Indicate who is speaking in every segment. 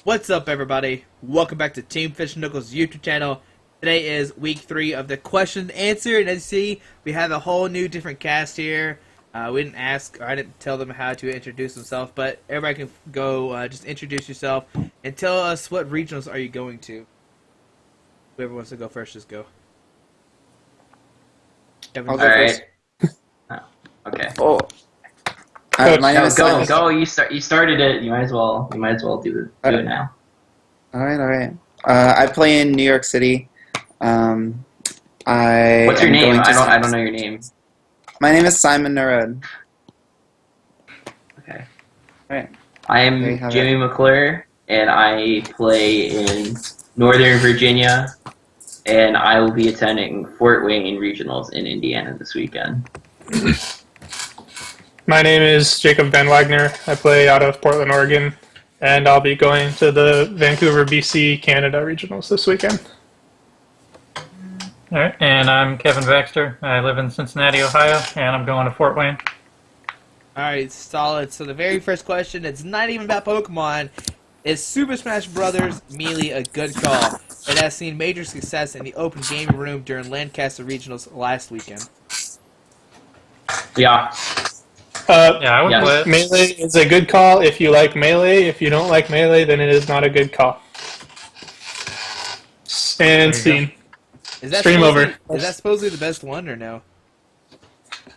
Speaker 1: What's up, everybody? Welcome back to Team Fish and Knuckles YouTube channel. Today is week 3 of the question and answer, and as you see, we have a whole new different cast here. We didn't ask, or I didn't tell them how to introduce themselves, but everybody can go, just introduce yourself and tell us what regionals are you going to. Whoever wants to go first, just go. Kevin,
Speaker 2: I'll
Speaker 1: go
Speaker 2: go
Speaker 1: first.
Speaker 2: first.
Speaker 3: Okay.
Speaker 2: Oh, my name is
Speaker 3: Go,
Speaker 2: Simon.
Speaker 3: go. You started it. You might as well do it now.
Speaker 2: All right. I play in New York City. I
Speaker 3: What's your
Speaker 2: am
Speaker 3: name?
Speaker 2: going to
Speaker 3: I don't know your name.
Speaker 2: My name is Simon Narod.
Speaker 3: Okay.
Speaker 2: Right.
Speaker 3: I
Speaker 2: There you
Speaker 3: am
Speaker 2: have
Speaker 3: Jimmy McClure, and I play in Northern Virginia, and I will be attending Fort Wayne Regionals in Indiana this weekend.
Speaker 4: My name is Jacob Van Wagner. I play out of Portland, Oregon, and I'll be going to the Vancouver, BC, Canada regionals this weekend.
Speaker 5: All right, and I'm Kevin Baxter. I live in Cincinnati, Ohio, and I'm going to Fort Wayne.
Speaker 1: Alright, solid. So the very first question, it's not even about Pokemon. Is Super Smash Bros. Melee a good call? It has seen major success in the open gaming room during Lancaster Regionals last weekend.
Speaker 3: Yeah.
Speaker 5: Yeah, I would
Speaker 3: Yes.
Speaker 5: play it.
Speaker 4: Melee is a good call if you like Melee. If you don't like Melee, then it is not a good call. And scene.
Speaker 1: Is that
Speaker 4: Stream
Speaker 1: supposedly-
Speaker 4: over.
Speaker 1: Is that supposedly the best one or no?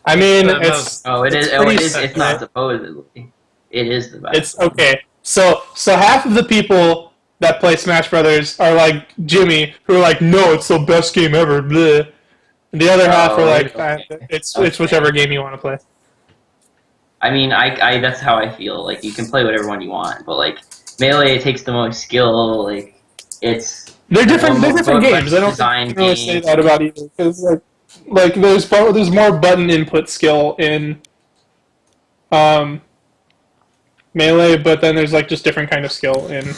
Speaker 4: I mean,
Speaker 5: The
Speaker 4: it's
Speaker 5: most-
Speaker 3: Oh, it is.
Speaker 4: It's
Speaker 3: Oh,
Speaker 4: pretty
Speaker 3: it is. It's
Speaker 4: sick,
Speaker 3: not
Speaker 4: right?
Speaker 3: supposedly. It is the best.
Speaker 4: it's okay. So half of the people that play Smash Brothers are like Jimmy, who are like, no, it's the best game ever. Bleh. And the other half are like,
Speaker 3: okay.
Speaker 4: it's
Speaker 3: Okay.
Speaker 4: whichever game you want to play.
Speaker 3: I mean, I that's how I feel. Like, you can play whatever one you want, but like Melee, it takes the most skill. Like, it's
Speaker 4: They're different. They're different
Speaker 3: Well,
Speaker 4: games. I don't
Speaker 3: design
Speaker 4: think you can really say
Speaker 3: game.
Speaker 4: that about either, because like there's more button input skill in Melee, but then there's like just different kind of skill in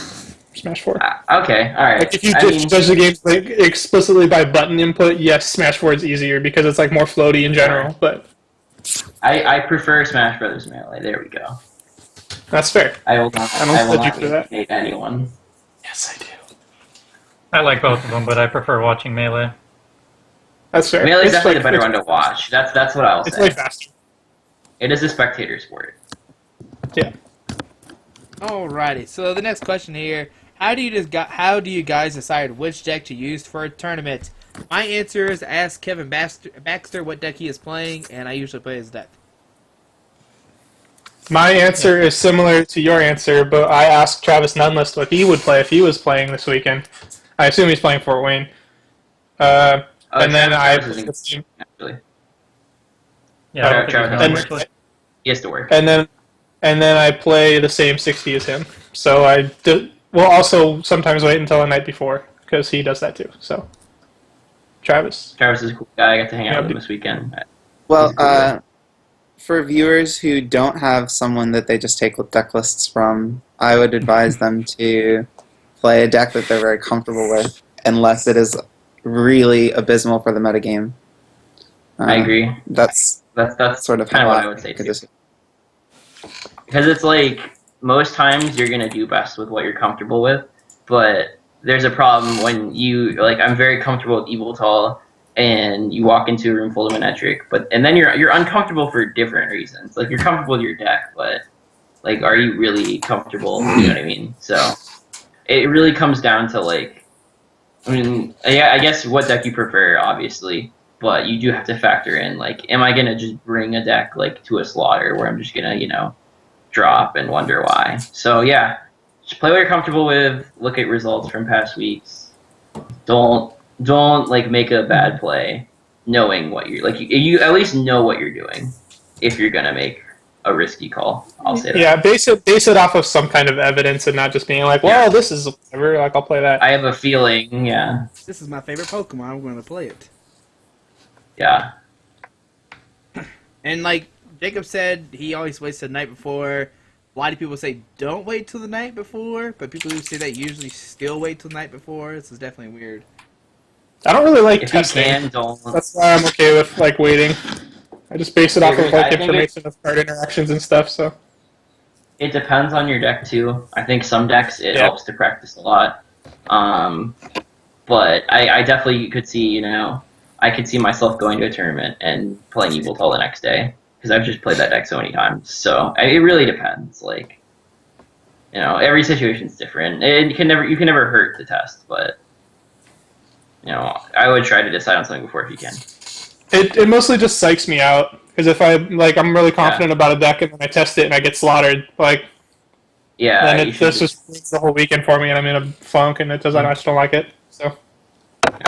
Speaker 4: Smash 4.
Speaker 3: Okay, all right.
Speaker 4: Like if you
Speaker 3: I mean,
Speaker 4: judge the game like explicitly by button input, yes, Smash 4 is easier because it's like more floaty in general. But
Speaker 3: I prefer Smash Brothers Melee. There we go.
Speaker 4: that's fair.
Speaker 3: I will not.
Speaker 4: I don't
Speaker 3: I will
Speaker 4: judge you
Speaker 3: not
Speaker 4: for that.
Speaker 3: hate anyone.
Speaker 4: Yes, I do.
Speaker 5: I like both of them, but I prefer watching Melee.
Speaker 4: That's fair.
Speaker 3: Melee is
Speaker 4: It's
Speaker 3: definitely
Speaker 4: like-
Speaker 3: the better
Speaker 4: it's-
Speaker 3: one to watch. That's what I'll
Speaker 4: It's
Speaker 3: say.
Speaker 4: way faster.
Speaker 3: It is a spectator sport.
Speaker 4: Yeah.
Speaker 1: Alrighty, so the next question here: how do you guys decide which deck to use for a tournament? My answer is ask Kevin Baxter what deck he is playing, and I usually play his deck.
Speaker 4: My answer is similar to your answer, but I asked Travis Nunlist what he would play if he was playing this weekend. I assume he's playing Fort Wayne. And then
Speaker 3: Travis isn't, actually.
Speaker 5: Yeah, I don't think
Speaker 3: Travis
Speaker 5: he's
Speaker 3: doesn't
Speaker 5: going
Speaker 3: work.
Speaker 5: to.
Speaker 3: He has to work.
Speaker 4: and then I play the same 60 as him. So will also sometimes wait until the night before because he does that too. So Travis.
Speaker 3: Travis is a cool guy. I got to hang out
Speaker 4: Yeah,
Speaker 3: with him this weekend.
Speaker 2: Well,
Speaker 3: He's cool.
Speaker 2: for viewers who don't have someone that they just take deck lists from, I would advise them to play a deck that they're very comfortable with, unless it is really abysmal for the metagame.
Speaker 3: I agree.
Speaker 2: That's
Speaker 3: That's
Speaker 2: sort of
Speaker 3: kind
Speaker 2: how
Speaker 3: of what I would say
Speaker 2: could
Speaker 3: too.
Speaker 2: just-
Speaker 3: Because it's like most times you're gonna do best with what you're comfortable with, but there's a problem when I'm very comfortable with Evoltal, and you walk into a room full of Manectric, and then you're uncomfortable for different reasons. Like, you're comfortable with your deck, but like, are you really comfortable? You know what I mean? So it really comes down to I guess what deck you prefer, obviously. But you do have to factor in, like, am I gonna just bring a deck like to a slaughter where I'm just gonna, drop and wonder why? So yeah, just play what you're comfortable with. Look at results from past weeks. Don't like make a bad play, knowing what you're like. You at least know what you're doing if you're gonna make a risky call. I'll say that.
Speaker 4: Yeah, base it off of some kind of evidence and not just being like, well,
Speaker 3: Yeah.
Speaker 4: this is whatever. Like I'll play that.
Speaker 3: I have a feeling. Yeah.
Speaker 1: This is my favorite Pokemon. I'm going to play it.
Speaker 3: Yeah.
Speaker 1: And like Jacob said, he always waits the night before. A lot of people say don't wait till the night before, but people who say that usually still wait till the night before. This is definitely weird.
Speaker 4: I don't really like
Speaker 3: If you
Speaker 4: testing.
Speaker 3: can, don't.
Speaker 4: That's why I'm okay with like waiting. I just base it off of
Speaker 3: I
Speaker 4: like
Speaker 3: think
Speaker 4: information of card interactions and stuff. So
Speaker 3: it depends on your deck too. I think some decks it
Speaker 4: Yeah.
Speaker 3: helps to practice a lot. But I definitely could see, I could see myself going to a tournament and playing Evil Tull the next day because I've just played that deck so many times. So it really depends. Like, every situation's different. You can never hurt the test, but I would try to decide on something before if you can.
Speaker 4: It mostly just psychs me out because if I'm really confident about a deck and then I test it and I get slaughtered, like
Speaker 3: Yeah,
Speaker 4: then
Speaker 3: you
Speaker 4: it
Speaker 3: should
Speaker 4: just ruins the whole weekend for me and I'm in a funk and I just don't like it. So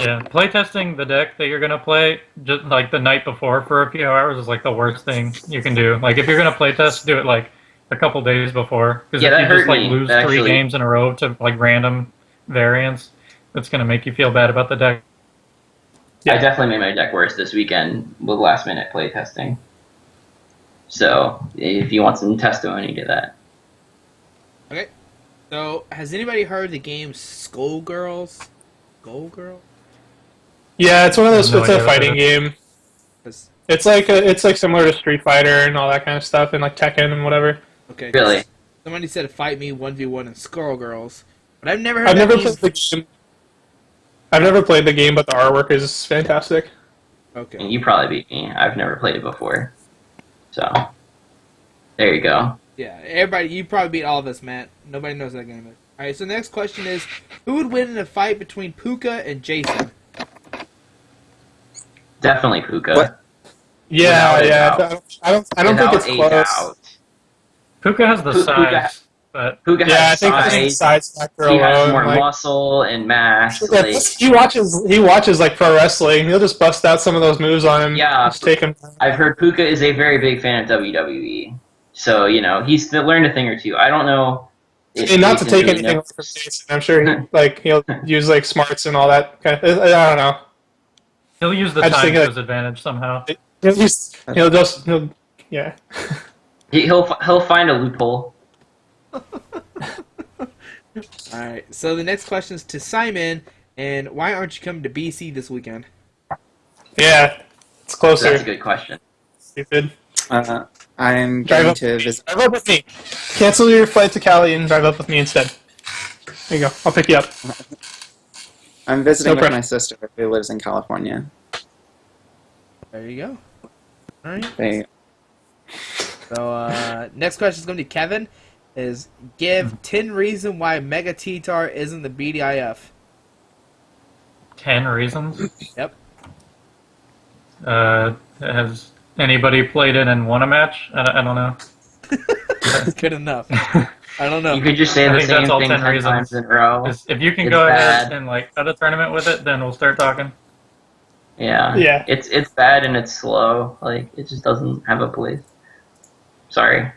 Speaker 5: Yeah, playtesting the deck that you're gonna play just like the night before for a few hours is like the worst thing you can do. Like if you're gonna playtest, do it like a couple days before. Because
Speaker 3: Yeah,
Speaker 5: if
Speaker 3: that
Speaker 5: you
Speaker 3: hurt
Speaker 5: just like
Speaker 3: me,
Speaker 5: lose
Speaker 3: actually.
Speaker 5: 3 games in a row to like random variants, it's gonna make you feel bad about the deck.
Speaker 3: I definitely made my deck worse this weekend with last minute play testing. So if you want some testimony to that.
Speaker 1: Okay. So, has anybody heard the game Skullgirls? Skullgirl?
Speaker 4: yeah, it's one of those.
Speaker 5: No
Speaker 4: It's
Speaker 5: idea
Speaker 4: a
Speaker 5: what
Speaker 4: fighting
Speaker 5: that is.
Speaker 4: game.
Speaker 1: 'Cause-
Speaker 4: It's like similar to Street Fighter and all that kind of stuff and like Tekken and whatever.
Speaker 1: Okay.
Speaker 3: Really?
Speaker 1: Somebody said fight me 1v1 in Skullgirls, but I've never heard
Speaker 4: I've
Speaker 1: that
Speaker 4: never
Speaker 1: game.
Speaker 4: played the game. I've never played the game, but the artwork is fantastic.
Speaker 1: Okay.
Speaker 3: And you probably beat me. I've never played it before. So there you go.
Speaker 1: Yeah, everybody, you probably beat all of us, Matt. Nobody knows that game. All right, so the next question is, who would win in a fight between Puka and Jason?
Speaker 3: Definitely Puka.
Speaker 2: What?
Speaker 4: Yeah,
Speaker 3: Without a
Speaker 4: yeah.
Speaker 3: doubt.
Speaker 4: I don't think
Speaker 3: Without
Speaker 4: it's
Speaker 3: a
Speaker 4: close.
Speaker 3: doubt.
Speaker 5: Puka has the
Speaker 3: Puka-
Speaker 5: size, but
Speaker 3: Puka
Speaker 4: Yeah, I
Speaker 3: has
Speaker 4: think that's the
Speaker 3: size.
Speaker 4: size factor
Speaker 3: He has
Speaker 4: alone.
Speaker 3: more
Speaker 4: like,
Speaker 3: muscle and mass.
Speaker 4: yeah,
Speaker 3: Like,
Speaker 4: he watches like pro wrestling. He'll just bust out some of those moves on him.
Speaker 3: Yeah.
Speaker 4: Just take him.
Speaker 3: I've heard Puka is a very big fan of WWE. So, he's learned a thing or two. I don't know. If
Speaker 4: And not to
Speaker 3: Jason
Speaker 4: take
Speaker 3: really
Speaker 4: anything
Speaker 3: knows.
Speaker 4: away from Jason, I'm sure he'll use like smarts and all that kind of. I don't know.
Speaker 5: he'll use the
Speaker 4: I just
Speaker 5: time
Speaker 4: think,
Speaker 5: to
Speaker 4: like-
Speaker 5: his advantage somehow.
Speaker 4: He'll yeah.
Speaker 3: He'll find a loophole.
Speaker 1: All right, so the next question is to Simon, and why aren't you coming to BC this weekend?
Speaker 4: Yeah, it's closer.
Speaker 3: That's a good question.
Speaker 4: Stupid.
Speaker 2: I'm
Speaker 4: Drive
Speaker 2: going
Speaker 4: up.
Speaker 2: to visit.
Speaker 4: Drive up with me. Cancel your flight to Cali and drive up with me instead. There you go. I'll pick you up.
Speaker 2: I'm visiting
Speaker 4: No
Speaker 2: with
Speaker 4: pressure.
Speaker 2: my sister who lives in California.
Speaker 1: There you go. All right.
Speaker 2: They,
Speaker 1: So next question is going to be Kevin. Is give 10 reasons why Mega T-Tar isn't the BDIF.
Speaker 5: 10 reasons.
Speaker 1: Yep.
Speaker 5: Has anybody played it and won a match? I don't know.
Speaker 1: That's good enough. I don't know.
Speaker 3: You could just say
Speaker 5: I
Speaker 3: the
Speaker 5: think
Speaker 3: same
Speaker 5: that's all
Speaker 3: thing
Speaker 5: 10
Speaker 3: 10
Speaker 5: reasons.
Speaker 3: times in a row.
Speaker 5: If you can
Speaker 3: It's
Speaker 5: go
Speaker 3: bad.
Speaker 5: ahead and like cut a tournament with it, then we'll start talking.
Speaker 3: Yeah.
Speaker 4: Yeah.
Speaker 3: It's bad and it's slow. Like, it just doesn't have a place. Sorry.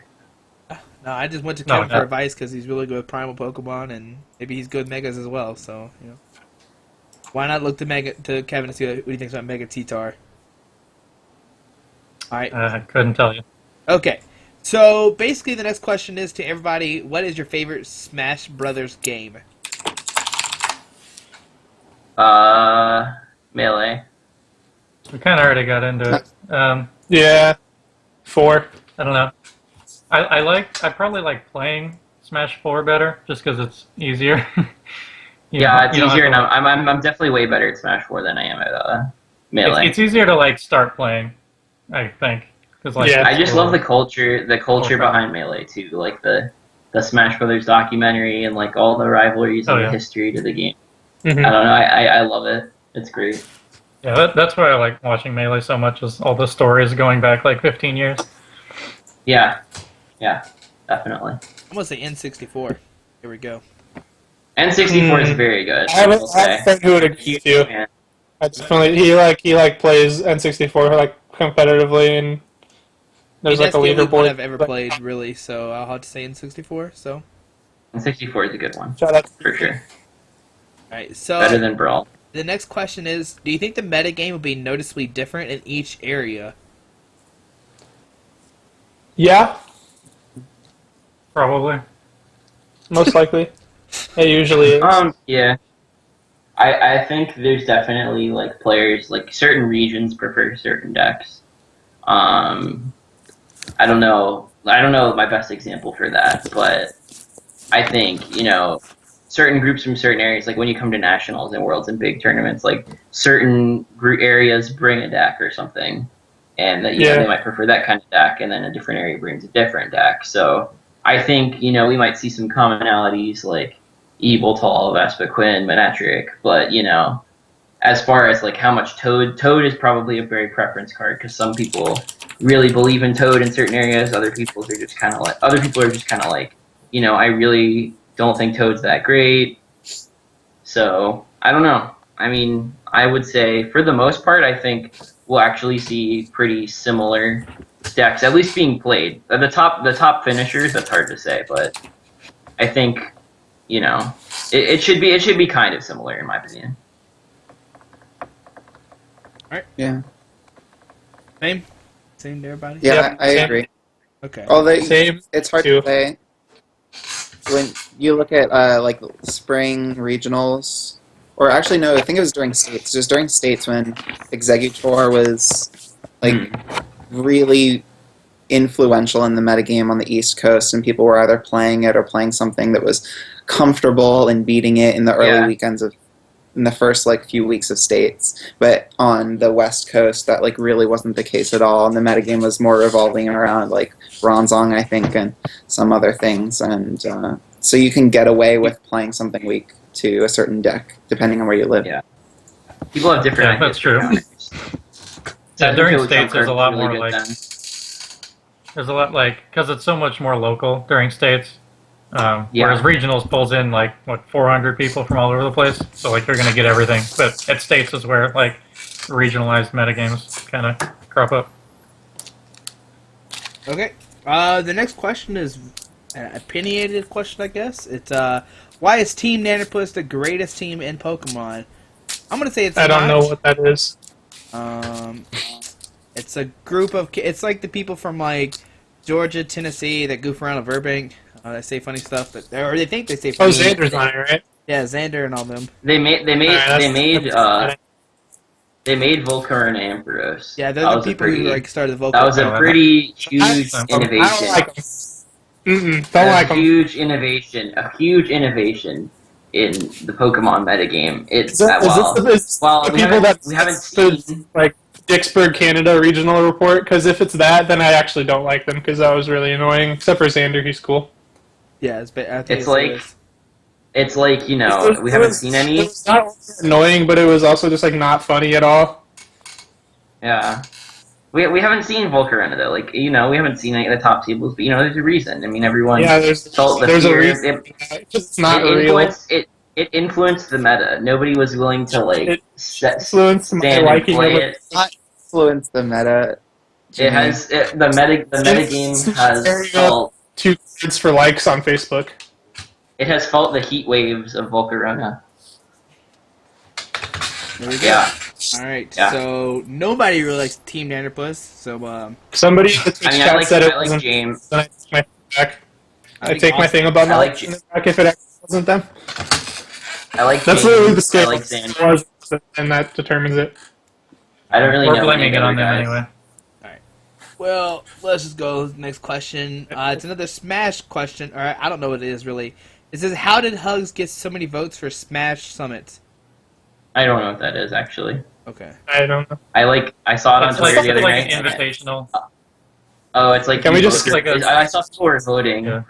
Speaker 1: No, I just went to
Speaker 5: No,
Speaker 1: Kevin
Speaker 5: no.
Speaker 1: for advice because he's really good with Primal Pokemon, and maybe he's good with Megas as well. So, why not look to Kevin to see what he thinks about Mega T-Tar? All right.
Speaker 5: I couldn't tell you.
Speaker 1: Okay. So basically, the next question is to everybody: what is your favorite Smash Brothers game?
Speaker 3: Melee.
Speaker 5: We kind of already got into it.
Speaker 4: Yeah. 4.
Speaker 5: I don't know. I probably like playing Smash 4 better just because it's easier.
Speaker 3: Yeah, it's easier, and
Speaker 5: to,
Speaker 3: I'm definitely way better at Smash 4 than I am at Melee.
Speaker 5: it's easier to like start playing, I think. Cause, like,
Speaker 4: Yeah.
Speaker 3: I just love the culture
Speaker 5: Okay.
Speaker 3: behind Melee too, like the Smash Brothers documentary and like all the rivalries
Speaker 5: Oh,
Speaker 3: and
Speaker 5: yeah.
Speaker 3: the history to the game.
Speaker 4: Mhm.
Speaker 3: I don't know, I love it. It's great.
Speaker 5: Yeah, that's why I like watching Melee so much. Is all the stories going back like 15 years.
Speaker 3: Yeah, definitely.
Speaker 1: I'm gonna say N64. Here we go.
Speaker 3: N64 is very good.
Speaker 4: I have
Speaker 3: will
Speaker 4: a friend
Speaker 3: say.
Speaker 4: who would agree with you.
Speaker 3: Man.
Speaker 4: I definitely he plays N64 like competitively and there's
Speaker 1: That's
Speaker 4: like a
Speaker 1: the only one
Speaker 4: leaderboard.
Speaker 1: I've ever played, really. So I'll have to say N64. So,
Speaker 3: N64 is a good one
Speaker 4: Shout out to
Speaker 3: for sure.
Speaker 1: all right. So
Speaker 3: Better than Brawl.
Speaker 1: the next question is: do you think the metagame will be noticeably different in each area?
Speaker 4: Yeah,
Speaker 5: Probably.
Speaker 4: most likely. It usually is.
Speaker 3: Yeah. I think there's definitely like players like certain regions prefer certain decks. I don't know. I don't know my best example for that, but I think, certain groups from certain areas, like when you come to nationals and worlds and big tournaments, like certain group areas bring a deck or something, and that
Speaker 4: Yeah.
Speaker 3: they might prefer that kind of deck, and then a different area brings a different deck. So I think we might see some commonalities like Evil Tall, Vespiquen, Manectric, but as far as like how much Toad is probably a very preference card because some people really believe in Toad in certain areas. Other people are just kind of like I really don't think Toad's that great. So I don't know. I mean, I would say for the most part, I think we'll actually see pretty similar decks, at least being played. The top finishers, that's hard to say, but I think it should be kind of similar in my opinion.
Speaker 2: Yeah.
Speaker 1: Same to everybody.
Speaker 2: Yeah,
Speaker 4: Yep,
Speaker 2: I
Speaker 4: same.
Speaker 2: agree.
Speaker 1: Okay.
Speaker 2: Although
Speaker 4: Same.
Speaker 2: it's hard
Speaker 4: too.
Speaker 2: to say when you look at like spring regionals, or actually no, I think it was during states. Just during states when Executor was like really influential in the metagame on the East Coast, and people were either playing it or playing something that was comfortable and beating it in the early weekends of in the first few weeks of states. But on the West Coast, that really wasn't the case at all, and the metagame was more revolving around Bronzong, I think, and some other things. And so you can get away with playing something weak to a certain deck depending on where you live.
Speaker 3: Yeah. People have different
Speaker 5: Yeah,
Speaker 3: ideas.
Speaker 5: that's true.
Speaker 3: for counters.
Speaker 5: Yeah, during
Speaker 3: Toad
Speaker 5: states, there's a lot
Speaker 3: really
Speaker 5: more
Speaker 3: good
Speaker 5: like
Speaker 3: then.
Speaker 5: there's a lot because it's so much more local during states.
Speaker 3: Yeah.
Speaker 5: Whereas regionals pulls in 400 people from all over the place, so you're gonna get everything. But at states is where regionalized metagames kind of crop up.
Speaker 1: Okay. The next question is an opinionated question, I guess. It's why is Team Nanopus the greatest team in Pokemon? I'm gonna say it's
Speaker 4: I don't
Speaker 1: not.
Speaker 4: know what that is.
Speaker 1: It's a group of it's like the people from Georgia, Tennessee that goof around at Burbank. That say funny stuff, or they think they say
Speaker 4: Oh,
Speaker 1: funny.
Speaker 4: Xander's on it, right?
Speaker 1: Yeah, Xander and all them.
Speaker 3: They made
Speaker 4: Alright,
Speaker 3: Volcarona and Ampharos.
Speaker 1: Yeah, they're
Speaker 3: That
Speaker 1: the
Speaker 3: was a
Speaker 1: people
Speaker 3: pretty-
Speaker 1: who started the vocal.
Speaker 3: That was a pretty huge
Speaker 5: I
Speaker 3: innovation.
Speaker 4: I don't like them. Don't
Speaker 3: That was
Speaker 4: like
Speaker 3: a
Speaker 4: them.
Speaker 3: huge innovation in the Pokemon metagame. It's
Speaker 4: Is this the people that
Speaker 3: we haven't
Speaker 4: the,
Speaker 3: seen.
Speaker 4: Dixburg, Canada regional report? Because if it's that, then I actually don't like them because that was really annoying. Except for Xander, he's cool.
Speaker 1: Yeah, I think
Speaker 3: It's like we haven't seen
Speaker 4: It
Speaker 3: any.
Speaker 4: was not annoying, but it was also just not funny at all.
Speaker 3: Yeah. We haven't seen Volcarona though. We haven't seen any of the top tables, but there's a reason. I mean, everyone
Speaker 4: Yeah, there's
Speaker 3: felt the
Speaker 4: a
Speaker 3: fear.
Speaker 4: reason. It's not
Speaker 3: it
Speaker 4: real.
Speaker 3: influenced it influenced the meta. Nobody was willing to
Speaker 4: It
Speaker 3: stand
Speaker 4: influenced my
Speaker 3: and
Speaker 4: liking of
Speaker 3: play
Speaker 4: it.
Speaker 3: it.
Speaker 2: Influence the meta.
Speaker 3: It has the metagame has
Speaker 4: There you go.
Speaker 3: felt
Speaker 4: 2 kids for likes on Facebook.
Speaker 3: the heat waves of Volcarona.
Speaker 1: There we go.
Speaker 3: Yeah.
Speaker 1: All right.
Speaker 3: Yeah.
Speaker 1: So nobody really likes Team Nanopus. So
Speaker 4: Somebody in the Twitch
Speaker 3: I mean,
Speaker 4: chat said it
Speaker 3: I like
Speaker 4: wasn't.
Speaker 3: James.
Speaker 4: Then I take my thing back. I
Speaker 1: think
Speaker 4: take my
Speaker 1: Austin-
Speaker 4: thing about
Speaker 3: I
Speaker 4: not
Speaker 3: like
Speaker 4: liking it back if it actually wasn't them.
Speaker 3: I like
Speaker 4: That's
Speaker 3: James.
Speaker 4: literally the
Speaker 3: I
Speaker 4: scale.
Speaker 3: like Xander.
Speaker 4: Was, and that determines it.
Speaker 3: I don't really
Speaker 5: We're
Speaker 3: know.
Speaker 5: blaming
Speaker 3: any
Speaker 5: it on
Speaker 3: other
Speaker 5: them
Speaker 3: guys.
Speaker 5: anyway.
Speaker 1: Well, let's just go to the next question. It's another Smash question, or I don't know what it is really. It says, how did Hugs get so many votes for Smash Summit?
Speaker 3: I don't know what that is actually.
Speaker 1: Okay.
Speaker 4: I don't know.
Speaker 3: I saw it on
Speaker 5: It's
Speaker 3: Twitter the other
Speaker 5: like
Speaker 3: night.
Speaker 5: an invitational.
Speaker 3: Oh, it's like
Speaker 4: Can we just-
Speaker 3: vote-
Speaker 5: It's like
Speaker 3: I saw people were voting.
Speaker 5: Yeah.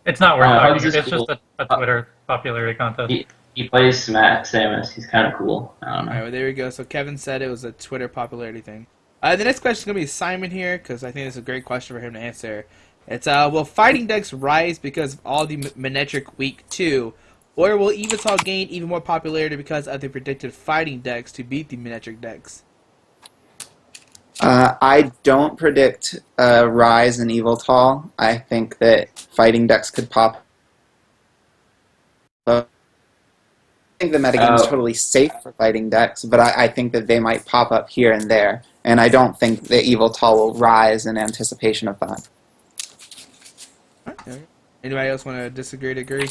Speaker 5: It's not worth
Speaker 3: Hugs
Speaker 5: arguing.
Speaker 3: is
Speaker 5: It's
Speaker 3: cool.
Speaker 5: just a Twitter popularity contest.
Speaker 3: He plays Samus. He's kind of cool. I don't
Speaker 1: All
Speaker 3: know.
Speaker 1: right, well, there we go. So Kevin said it was a Twitter popularity thing. The next question is going to be Simon here, because I think it's a great question for him to answer. It's, will fighting decks rise because of all the Manectric Week 2, or will Evital gain even more popularity because of the predicted fighting decks to beat the Manectric decks?
Speaker 2: I don't predict a rise in Eviltal. I think that fighting decks could pop. I think the metagame is totally safe for fighting decks, but I think that they might pop up here and there, and I don't think that Eviltal will rise in anticipation of that.
Speaker 1: Alright. Anybody else want to disagree to agree?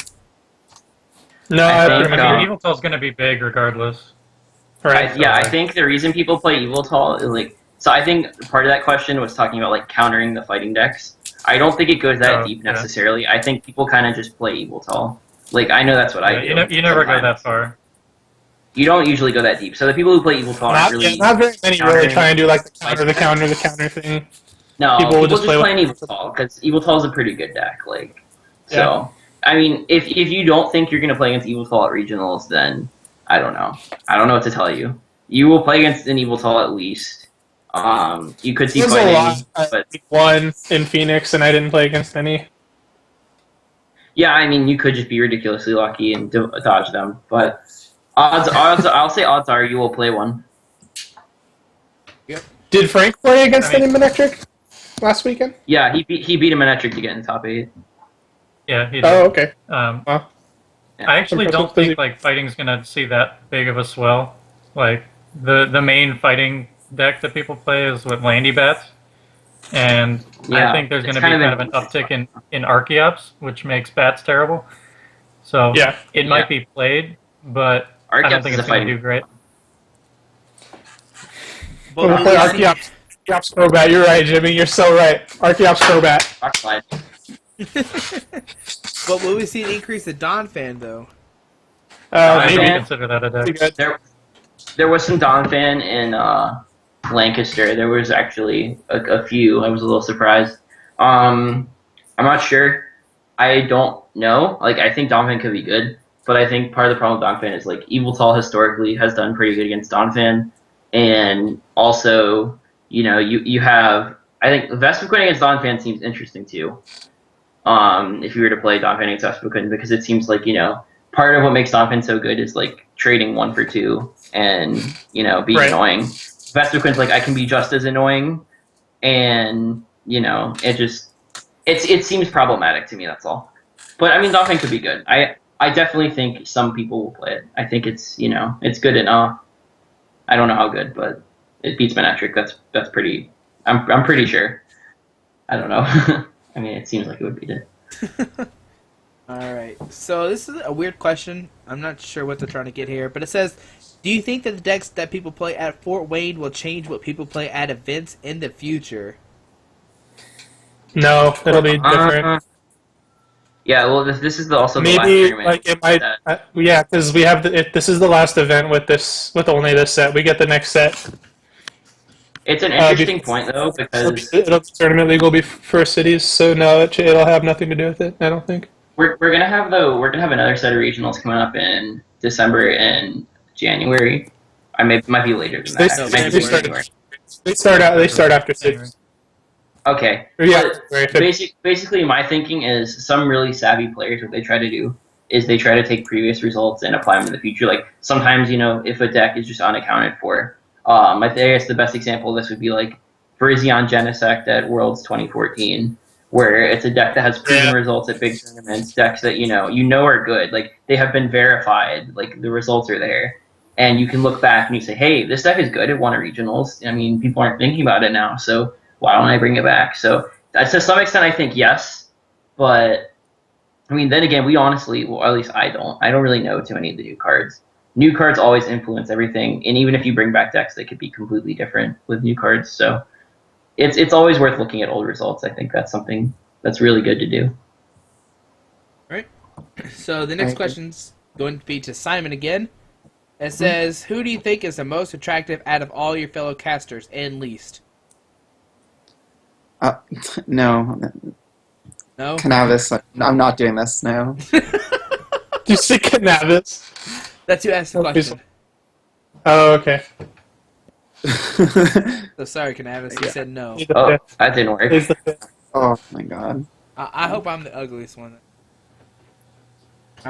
Speaker 4: No,
Speaker 3: I
Speaker 4: I
Speaker 3: think,
Speaker 4: pretty much
Speaker 5: I
Speaker 4: agree.
Speaker 5: mean, Eviltal's going to be big regardless.
Speaker 4: Right.
Speaker 3: I think the reason people play Eviltal is so I think part of that question was talking about countering the fighting decks. I don't think it goes that
Speaker 5: Oh,
Speaker 3: deep
Speaker 5: yeah.
Speaker 3: necessarily. I think people kind of just play Eviltal. Like, I know that's what I do.
Speaker 5: You never go
Speaker 3: sometimes.
Speaker 5: that far.
Speaker 3: You don't usually go that deep. So the people who play Eviltal aren't really
Speaker 4: not very many really
Speaker 3: countering
Speaker 4: try and do like the
Speaker 3: like
Speaker 4: counter, the
Speaker 3: that.
Speaker 4: counter, the counter thing.
Speaker 3: No,
Speaker 4: People
Speaker 3: people,
Speaker 4: will just
Speaker 3: just
Speaker 4: play
Speaker 3: play
Speaker 4: with-
Speaker 3: Eviltal because Eviltal is a pretty good deck. Like,
Speaker 4: Yeah.
Speaker 3: so I mean, if you don't think you're gonna play against Eviltal at regionals, then I don't know. I don't know what to tell you. You will play against an Eviltal at least. You could see
Speaker 4: There's a
Speaker 3: fighting,
Speaker 4: lot.
Speaker 3: but
Speaker 4: One in Phoenix, and I didn't play against any.
Speaker 3: yeah, I mean, you could just be ridiculously lucky and dodge them. But I'll say odds are you will play one.
Speaker 4: Did Frank play against
Speaker 5: I mean-
Speaker 4: any Manectric last weekend?
Speaker 3: Yeah, he beat a Manectric to get in the top 8.
Speaker 5: Yeah, he did.
Speaker 4: Oh, okay.
Speaker 5: I actually don't think like fighting's gonna see that big of a swell. Like the main fighting deck that people play is with Landy Bats, and
Speaker 3: Yeah,
Speaker 5: I think there's
Speaker 3: it's
Speaker 5: gonna be
Speaker 3: kind of
Speaker 5: kind of an uptick in Archeops, which makes Bats terrible. So
Speaker 4: Yeah.
Speaker 5: it might be played, but I
Speaker 3: Archeops
Speaker 5: don't think
Speaker 3: is a
Speaker 5: it's gonna
Speaker 3: fighting.
Speaker 5: do great.
Speaker 1: But
Speaker 4: We'll play Archeops. Archeops Crobat. You're right, Jimmy. You're so right. Archeops Crobat.
Speaker 3: Rock slide.
Speaker 1: But will we see an increase in Don fan though?
Speaker 3: I
Speaker 5: Maybe
Speaker 3: think-
Speaker 4: Maybe.
Speaker 5: consider that a
Speaker 4: Pretty
Speaker 5: deck.
Speaker 4: good.
Speaker 3: There was some Donphan in Lancaster. There was actually a few. I was a little surprised. I'm not sure. I don't know. Like, I think Donphan could be good, but I think part of the problem with Donphan is, like, Eviltal historically has done pretty good against Donphan, and also, you know, you have... I think Vespiquen against Donphan seems interesting, too. If you were to play Donphan against Vespiquen, because it seems like, you know, part of what makes Donphan so good is, like, trading 1 for 2 and, you know, being
Speaker 4: Right.
Speaker 3: annoying. Vespiquen's like, I can be just as annoying, and, you know, it seems problematic to me, that's all. But, I mean, Donphan could be good. I definitely think some people will play it. I think it's, you know, it's good enough. I don't know how good, but it beats Manectric. That's pretty... I'm pretty sure. I don't know. I mean, it seems like it would beat it.
Speaker 1: Alright, so this is a weird question. I'm not sure what they're trying to get here, but it says, do you think that the decks that people play at Fort Wayne will change what people play at events in the future?
Speaker 4: No, it'll be different.
Speaker 3: Yeah, well, this is also the last
Speaker 4: Maybe
Speaker 3: tournament.
Speaker 4: like it might. Yeah, because we have this is the last event with only this set. We get the next set.
Speaker 3: It's an interesting point, though,
Speaker 4: It'll
Speaker 3: because
Speaker 4: be tournament legal for cities, so no, it'll have nothing to do with it. I don't think.
Speaker 3: we're gonna have another set of regionals coming up in December and January. Might be later than
Speaker 4: They,
Speaker 3: that.
Speaker 1: No,
Speaker 3: It might be
Speaker 1: January.
Speaker 3: January.
Speaker 4: they start after six.
Speaker 3: Okay.
Speaker 4: Or yeah,
Speaker 3: But
Speaker 4: January 5th.
Speaker 3: basically, my thinking is some really savvy players, what they try to do is they try to take previous results and apply them in the future. Like, sometimes, you know, if a deck is just unaccounted for, I guess the best example of this would be, like, Virizion Genesect at Worlds 2014, where it's a deck that has proven
Speaker 4: Yeah.
Speaker 3: results at big tournaments, decks that, you know are good. Like, they have been verified. Like, the results are there. And you can look back and you say, hey, this deck is good. It won at regionals. I mean, people aren't thinking about it now, so why don't I bring it back? So to some extent, I think yes, but I mean, then again, we honestly, well, at least I don't really know too many of the new cards. New cards always influence everything, and even if you bring back decks, they could be completely different with new cards. So it's always worth looking at old results. I think that's something that's really good to do.
Speaker 1: So the next
Speaker 2: Okay.
Speaker 1: question's going to be to Simon again. It says, who do you think is the most attractive out of all your fellow casters and least?
Speaker 2: No,
Speaker 1: No?
Speaker 2: Cannabis. I'm not doing this. No.
Speaker 4: You say Cannabis?
Speaker 1: That's who asked the
Speaker 4: Okay,
Speaker 1: question.
Speaker 4: Oh, okay.
Speaker 1: So sorry, Cannabis. You said no.
Speaker 4: He's the
Speaker 3: Oh,
Speaker 4: fifth.
Speaker 3: that didn't work.
Speaker 4: He's the fifth.
Speaker 2: Oh my god.
Speaker 1: I hope I'm the ugliest one.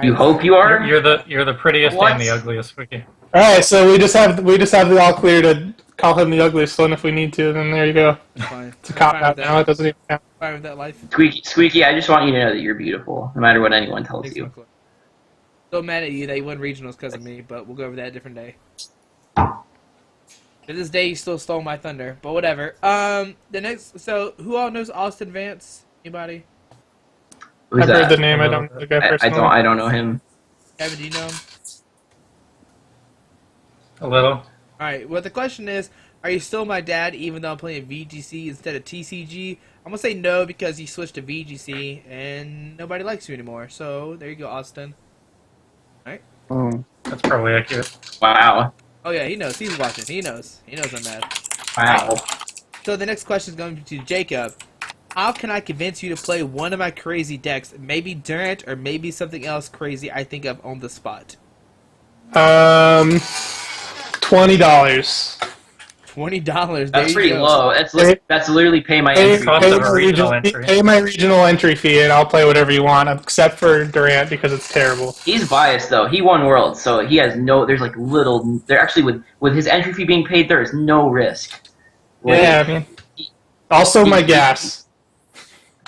Speaker 3: You hope you are?
Speaker 5: You're the prettiest
Speaker 3: What?
Speaker 5: and the ugliest, Wiki.
Speaker 4: All right, so we just have the all clear to call him the ugliest one if we need to. Then there you go.
Speaker 1: Fine.
Speaker 4: It's a cop
Speaker 1: Fine
Speaker 4: out
Speaker 1: with
Speaker 4: now. It doesn't even count.
Speaker 1: Fine with that life.
Speaker 3: Squeaky, I just want you to know that you're beautiful, no matter what anyone tells
Speaker 1: Thanks,
Speaker 3: you.
Speaker 1: Michael. So mad at you that you won regionals because of me, but we'll go over that a different day. To this day, you still stole my thunder, but whatever. The next, so who all knows Austin Vance? Anybody?
Speaker 3: Who's
Speaker 4: I've heard
Speaker 3: that?
Speaker 4: the name. I don't know the guy personally.
Speaker 3: I don't know him.
Speaker 1: Kevin, do you know him?
Speaker 5: A little.
Speaker 1: All right. Well, the question is, Are you still my dad even though I'm playing VGC instead of TCG? I'm gonna say no because you switched to VGC and nobody likes you anymore. So there you go, Austin.
Speaker 2: Oh.
Speaker 5: That's probably accurate.
Speaker 3: Wow.
Speaker 1: Oh yeah, he knows. He's watching. He knows. He knows I'm mad.
Speaker 3: Wow.
Speaker 1: So the next question is going to Jacob. How can I convince you to play one of my crazy decks? Maybe Durant or maybe something else crazy I think of on the spot.
Speaker 4: $20.
Speaker 1: $20.
Speaker 3: That's pretty low. That's literally pay my
Speaker 4: Pay,
Speaker 3: entry.
Speaker 5: Cost
Speaker 4: pay
Speaker 5: of a
Speaker 4: my
Speaker 5: regional
Speaker 4: regional,
Speaker 5: entry.
Speaker 4: pay my regional entry fee, and I'll play whatever you want, except for Durant because it's terrible.
Speaker 3: He's biased though. He won Worlds, so he has no. There's like little. There actually with his entry fee being paid, there is no risk. Like,
Speaker 4: Yeah, I mean, also my gas.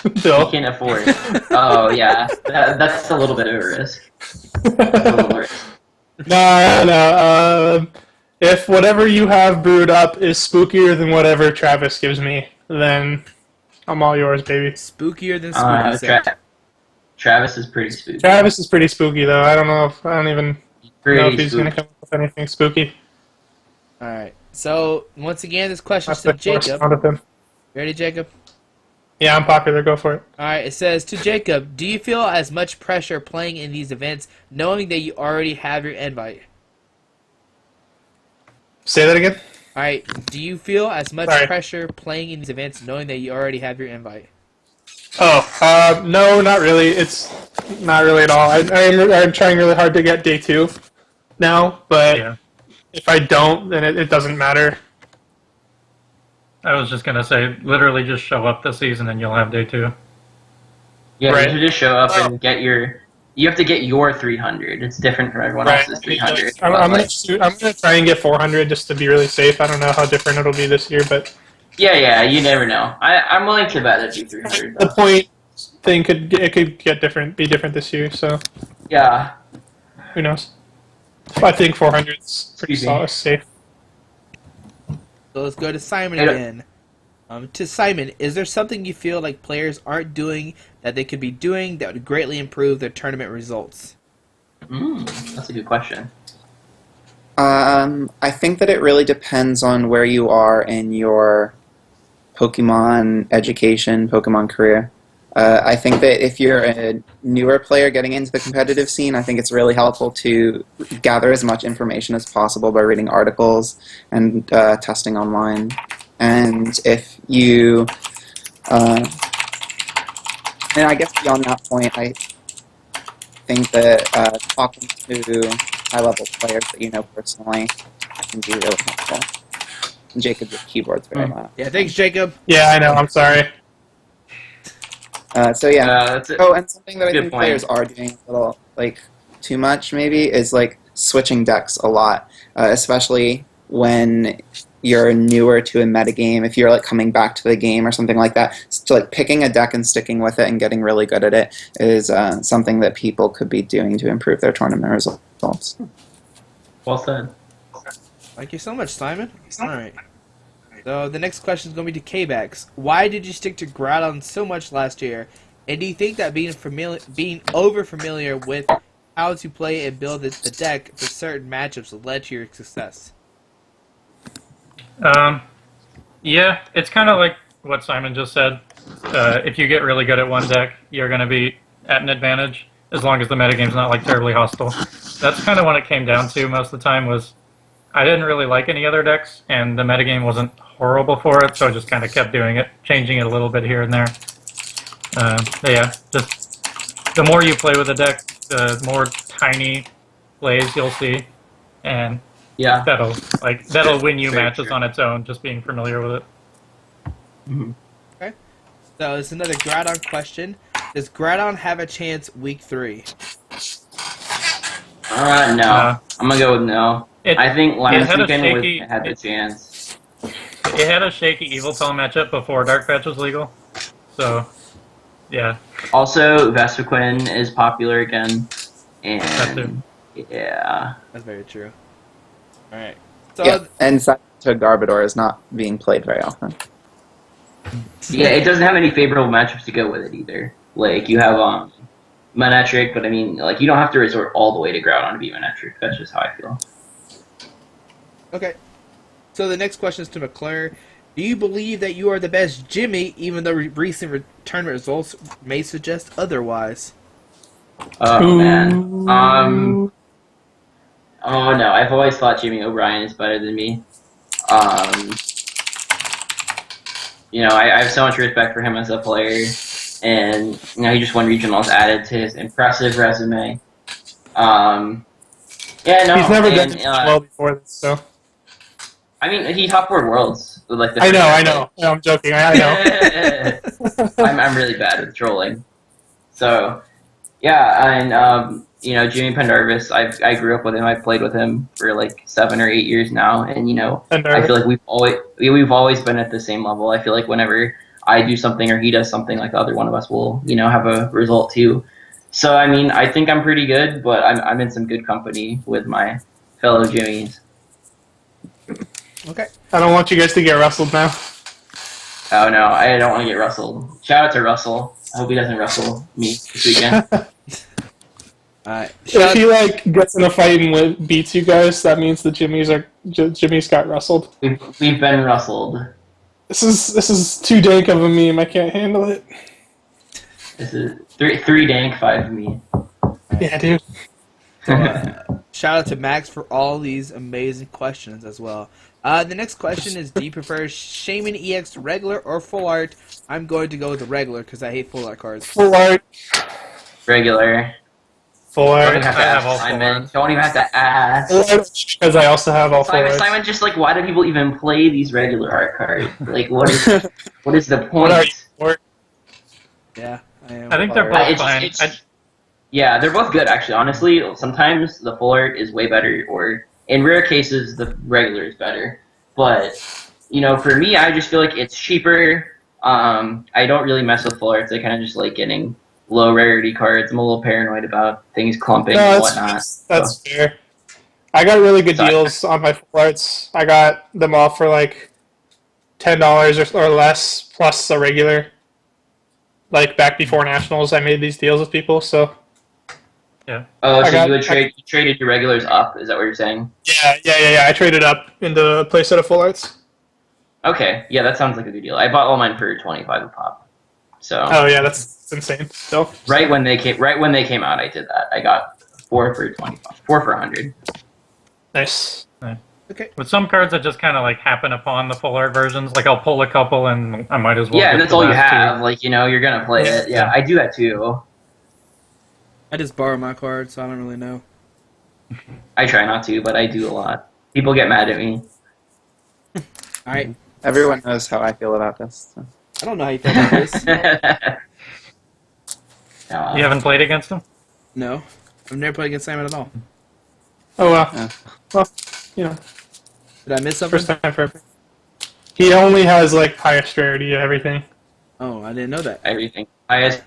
Speaker 3: he
Speaker 4: Bill.
Speaker 3: can afford. Oh yeah, that's a little bit of a risk. That's a little risk.
Speaker 4: No. If whatever you have brewed up is spookier than whatever Travis gives me, then I'm all yours, baby.
Speaker 1: Spookier than spooky. Sam.
Speaker 3: Travis is pretty spooky.
Speaker 4: Travis is pretty spooky, though. I don't even know
Speaker 3: Pretty
Speaker 4: if he's going to
Speaker 3: spooky.
Speaker 4: come up with anything spooky.
Speaker 1: Alright. So once again this question's
Speaker 4: That's
Speaker 1: to
Speaker 4: the first
Speaker 1: Jacob.
Speaker 4: sound of him.
Speaker 1: Ready, Jacob?
Speaker 4: Yeah, I'm popular. Go for it.
Speaker 1: Alright, it says to Jacob, do you feel as much pressure playing in these events knowing that you already have your invite?
Speaker 4: Say that again.
Speaker 1: Alright, do you feel as much
Speaker 4: Sorry.
Speaker 1: pressure playing in these events knowing that you already have your invite?
Speaker 4: Oh, no, not really. It's not really at all. I'm trying really hard to get day 2 now, but
Speaker 5: Yeah.
Speaker 4: if I don't, then it doesn't matter.
Speaker 5: I was just gonna say, literally just show up this season and you'll have day 2.
Speaker 3: Yeah,
Speaker 4: Right.
Speaker 3: you should just show up and get your. You have to get your 300. It's different from everyone else's 300.
Speaker 4: I'm
Speaker 3: but,
Speaker 4: gonna
Speaker 3: like,
Speaker 4: I'm gonna try and get 400 just to be really safe. I don't know how different it'll be this year, but
Speaker 3: yeah, you never know. I'm willing to bet it'd be 300.
Speaker 4: the
Speaker 3: Though.
Speaker 4: point thing could be different this year. So
Speaker 3: Yeah.
Speaker 4: who knows? I think 400 is pretty
Speaker 3: Excuse me.
Speaker 4: solid, safe.
Speaker 1: So let's go to Simon
Speaker 3: Hey,
Speaker 1: again. To Simon, is there something you feel like players aren't doing that they could be doing that would greatly improve their tournament results?
Speaker 3: That's a good question.
Speaker 2: I think that it really depends on where you are in your Pokemon education, Pokemon career. I think that if you're a newer player getting into the competitive scene, I think it's really helpful to gather as much information as possible by reading articles and testing online. And if you, and I guess beyond that point, I think that talking to high-level players that you know personally can be really helpful. And Jacob, your keyboard's very loud.
Speaker 1: Yeah, thanks, Jacob.
Speaker 4: Yeah, I know. I'm sorry.
Speaker 2: So yeah.
Speaker 3: That's it.
Speaker 2: Oh, and something that I
Speaker 3: Good
Speaker 2: think
Speaker 3: point.
Speaker 2: players are doing a little like too much maybe is like switching decks a lot, especially when you're newer to a metagame. If you're like coming back to the game or something like that, so like picking a deck and sticking with it and getting really good at it is something that people could be doing to improve their tournament results.
Speaker 3: Well said.
Speaker 1: Thank you so much, Simon. Alright. So the next question is going to be to K-Bax. Why did you stick to Groudon so much last year? And do you think that being over familiar with how to play and build the deck for certain matchups led to your success?
Speaker 5: Yeah, it's kind of like what Simon just said. If you get really good at one deck, you're going to be at an advantage as long as the metagame's not like terribly hostile. That's kind of what it came down to most of the time was I didn't really like any other decks, and the metagame wasn't horrible for it, so I just kind of kept doing it, changing it a little bit here and there. But yeah, just the more you play with a deck, the more tiny plays you'll see, and
Speaker 3: Yeah.
Speaker 5: that'll win you
Speaker 3: Very
Speaker 5: matches
Speaker 3: true.
Speaker 5: on its own, just being familiar with it.
Speaker 1: So it's another Groudon question. Does Groudon have a chance week 3?
Speaker 3: No. I'm gonna go with no. I think last
Speaker 5: had a
Speaker 3: weekend
Speaker 5: shaky-
Speaker 3: had the chance.
Speaker 5: It had a shaky Eviltal matchup before Dark Patch was legal, so yeah.
Speaker 3: Also, Vespiquen is popular again,
Speaker 5: That too.
Speaker 3: and yeah,
Speaker 1: That's very true. Alright. So
Speaker 2: Yeah, and to Garbodor is not being played very often.
Speaker 3: yeah, it doesn't have any favorable matchups to go with it either. Like you have Manectric, but I mean, like you don't have to resort all the way to Groudon to be Manectric. That's just how I feel.
Speaker 1: Okay. So the next question is to McClure. Do you believe that you are the best Jimmy, even though recent tournament results may suggest otherwise?
Speaker 3: Oh man. Oh no, I've always thought Jimmy O'Brien is better than me. I have so much respect for him as a player, and he just won regionals added to his impressive resume. Yeah, no,
Speaker 4: He's never done
Speaker 3: and,
Speaker 4: this well before this, so.
Speaker 3: I mean, he top 4 worlds with like the.
Speaker 4: I
Speaker 3: first
Speaker 4: know. No, I'm joking. I know.
Speaker 3: I'm really bad with trolling. So, yeah, and Jimmy Pendarvis, I grew up with him. I played with him for like 7 or 8 years now, and I feel like we've always been at the same level. I feel like whenever I do something or he does something, like the other one of us will have a result too. So I mean, I think I'm pretty good, but I'm in some good company with my fellow Jimmies.
Speaker 1: Okay.
Speaker 4: I don't want you guys to get rustled now.
Speaker 3: Oh no, I don't want to get rustled. Shout out to Russell. I hope he doesn't rustle me this weekend.
Speaker 1: Alright.
Speaker 4: If he gets in a fight and beats you guys, that means the Jimmy's got rustled.
Speaker 3: We've been rustled.
Speaker 4: This is too dank of a meme. I can't handle it.
Speaker 3: This is three dank, 5 me.
Speaker 4: Yeah, dude.
Speaker 1: So, shout out to Max for all these amazing questions as well. The next question is, do you prefer Shaman EX regular or full art? I'm going to go with the regular because I hate full art cards.
Speaker 4: Full art.
Speaker 3: Regular.
Speaker 4: Full
Speaker 3: Don't
Speaker 4: art.
Speaker 3: even have to
Speaker 5: I have
Speaker 3: ask,
Speaker 5: all full
Speaker 3: Simon.
Speaker 5: art.
Speaker 3: Don't even have to ask.
Speaker 4: Full art, because I also have all full
Speaker 3: Simon,
Speaker 4: arts.
Speaker 3: Simon, just why do people even play these regular art cards? Like, what is the point?
Speaker 4: What are you for?
Speaker 1: Yeah, I am.
Speaker 5: I think they're
Speaker 3: Uh,
Speaker 5: both fine.
Speaker 3: Yeah, they're both good, actually. Honestly, sometimes the full art is way better, or in rare cases, the regular is better. But, for me, I just feel like it's cheaper. I don't really mess with full arts. I kind of just like getting low rarity cards. I'm a little paranoid about things clumping
Speaker 4: No,
Speaker 3: and
Speaker 4: that's,
Speaker 3: whatnot.
Speaker 4: that's fair. I got really good
Speaker 3: Sorry.
Speaker 4: deals on my full arts. I got them all for like $10 or less, plus a regular. Like back before nationals, I made these deals with people. So
Speaker 3: Oh, so
Speaker 4: I
Speaker 3: you traded your regulars up? Is that what you're saying?
Speaker 4: yeah. I traded up into a play set of full arts.
Speaker 3: Okay, yeah, that sounds like a good deal. I bought all mine for 25 a pop. So
Speaker 4: Oh yeah, that's insane. So
Speaker 3: right when they came out, I did that. I got 4 for 25, 4 for 100.
Speaker 4: nice.
Speaker 5: With some cards, I just kind of like happen upon the full art versions. Like I'll pull a couple, and I might as well.
Speaker 3: Yeah,
Speaker 5: get
Speaker 3: and that's
Speaker 5: the
Speaker 3: all you
Speaker 5: last two.
Speaker 3: have. Like you're gonna play it. Yeah, I do that too.
Speaker 1: I just borrow my cards, so I don't really know.
Speaker 3: I try not to, but I do a lot. People get mad at me.
Speaker 1: Alright,
Speaker 2: Everyone knows how I feel about this. So.
Speaker 1: I don't know how you feel about this.
Speaker 5: You haven't played against them?
Speaker 1: No, I've never played against Simon at all.
Speaker 4: Oh well.
Speaker 2: Yeah.
Speaker 4: Well,
Speaker 1: Did I miss something?
Speaker 4: first time for everything. He only has like highest rarity and everything.
Speaker 1: Oh, I didn't know that.
Speaker 3: Everything. Highest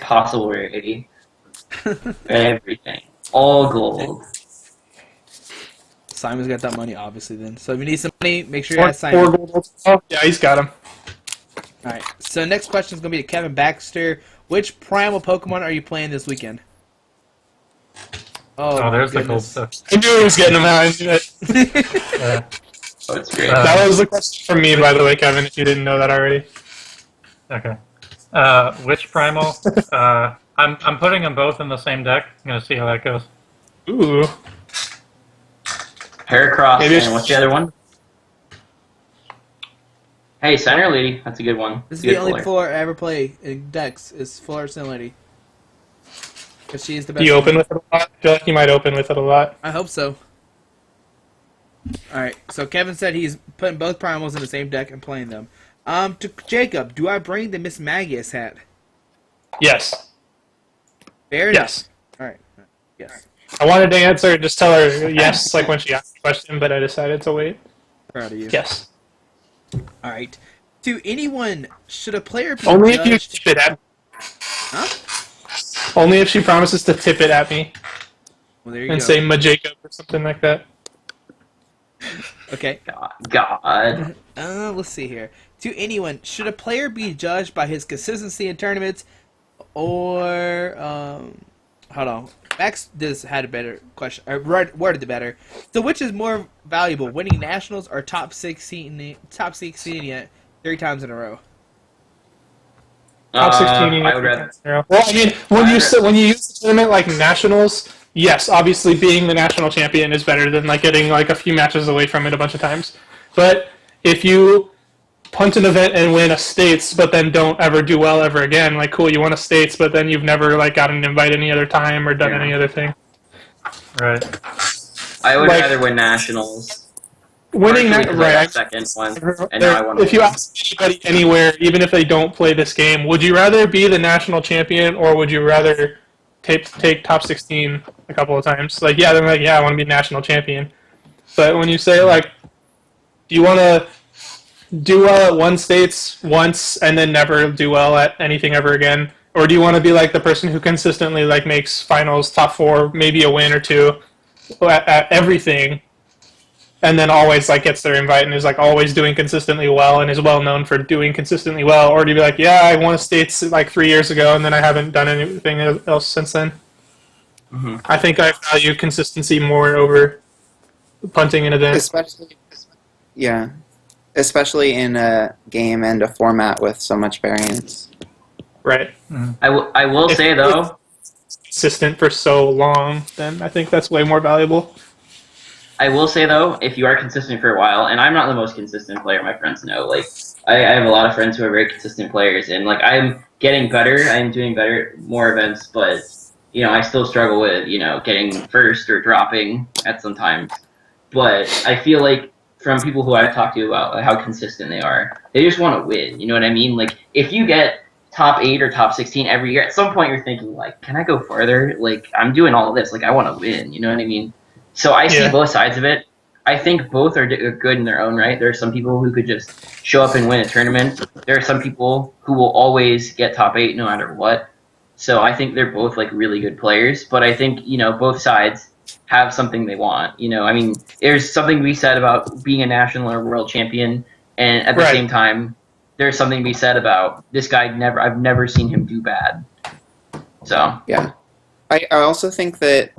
Speaker 3: possible rarity. Everything. All gold.
Speaker 1: Simon's got that money, obviously. Then, so if you need some money, make sure you
Speaker 4: Four,
Speaker 1: ask Simon.
Speaker 4: 4 gold. Oh yeah, he's got him.
Speaker 1: All right. So next question is going to be to Kevin Baxter. Which primal Pokemon are you playing this weekend?
Speaker 5: Oh,
Speaker 1: my
Speaker 5: there's the cool
Speaker 1: goodness.
Speaker 5: stuff.
Speaker 4: I knew he was getting him out. I knew it.
Speaker 5: Yeah.
Speaker 3: Oh, it's great.
Speaker 4: That was a question from me, by the way, Kevin. If you didn't know that already.
Speaker 5: Okay. Which primal? I'm putting them both in the same deck. I'm gonna see how that goes.
Speaker 4: Ooh.
Speaker 3: Heracross,
Speaker 4: Maybe
Speaker 3: and what's the other one? Hey, Center Lady. That's a good one.
Speaker 1: This is
Speaker 3: Good
Speaker 1: the only
Speaker 3: puller.
Speaker 1: full art I ever play in Dex. Is Full Art Sin Lady. Because she is the best.
Speaker 4: Do you
Speaker 1: one.
Speaker 4: open with it a lot? I feel like you might open with it a lot.
Speaker 1: I hope so. Alright, so Kevin said he's putting both primals in the same deck and playing them. To Jacob, do I bring the Miss Magius hat?
Speaker 4: Yes.
Speaker 1: Fair enough.
Speaker 4: Yes.
Speaker 1: Alright. Yes.
Speaker 4: I wanted to answer, just tell her yes, like when she asked the question, but I decided to wait.
Speaker 1: Proud of you.
Speaker 4: Yes.
Speaker 1: Alright. To anyone, should a player be
Speaker 4: Only if you
Speaker 1: judged?
Speaker 4: tip it at me.
Speaker 1: Huh?
Speaker 4: Only if she promises to tip it at me
Speaker 1: Well, there you
Speaker 4: and
Speaker 1: go.
Speaker 4: say Ma Jacob or something like that.
Speaker 1: Okay.
Speaker 3: God.
Speaker 1: Let's see here. To anyone, should a player be judged by his consistency in tournaments, or hold on, Max this had a better question, or worded it better. So, which is more valuable, winning nationals or top 16 it 3 times in a row?
Speaker 4: Top 16.
Speaker 3: I would rather.
Speaker 4: Well, I mean, when you use the tournament like nationals, yes, obviously being the national champion is better than like getting like a few matches away from it a bunch of times. But if you punt an event and win a states, but then don't ever do well ever again, like cool, you won a states, but then you've never like gotten an invite any other time or done any other thing.
Speaker 5: Right.
Speaker 3: I would
Speaker 4: Like-
Speaker 3: rather win nationals.
Speaker 4: Winning
Speaker 3: Partially
Speaker 4: that
Speaker 3: 'cause I
Speaker 4: right.
Speaker 3: got second one, and now I want to.
Speaker 4: If you ask anybody anywhere, even if they don't play this game, would you rather be the national champion or would you rather take top 16 a couple of times? Like, yeah, they're like, yeah, I want to be national champion. But when you say like, do you want to do well at one states once and then never do well at anything ever again, or do you want to be like the person who consistently like makes finals, top 4, maybe a win or two at everything? And then always like gets their invite and is like always doing consistently well and is well known for doing consistently well, or do you be like, yeah, I won a states like 3 years ago and then I haven't done anything else since then?
Speaker 3: Mm-hmm.
Speaker 4: I think I value consistency more over punting an event.
Speaker 2: Especially in a game and a format with so much variance.
Speaker 4: Right.
Speaker 3: I will
Speaker 4: If
Speaker 3: say
Speaker 4: it
Speaker 3: though,
Speaker 4: Consistent for so long, then I think that's way more valuable.
Speaker 3: if you are consistent for a while, and I'm not the most consistent player, my friends know. Like, I have a lot of friends who are very consistent players, and like I'm getting better. I'm doing better, more events, but I still struggle with getting first or dropping at some times. But I feel like from people who I've talked to about how consistent they are, they just want to win. You know what I mean? Like, if you get top 8 or top 16 every year, at some point you're thinking like, can I go farther? Like, I'm doing all of this. Like, I want to win. You know what I mean? So I see both sides of it. I think both are good in their own right. There are some people who could just show up and win a tournament. There are some people who will always get top 8 no matter what. So I think they're both like really good players. But I think both sides have something they want. I mean, there's something to be said about being a national or world champion, and at the same time, there's something to be said about this guy. I've never seen him do bad. So
Speaker 2: Yeah, I also think that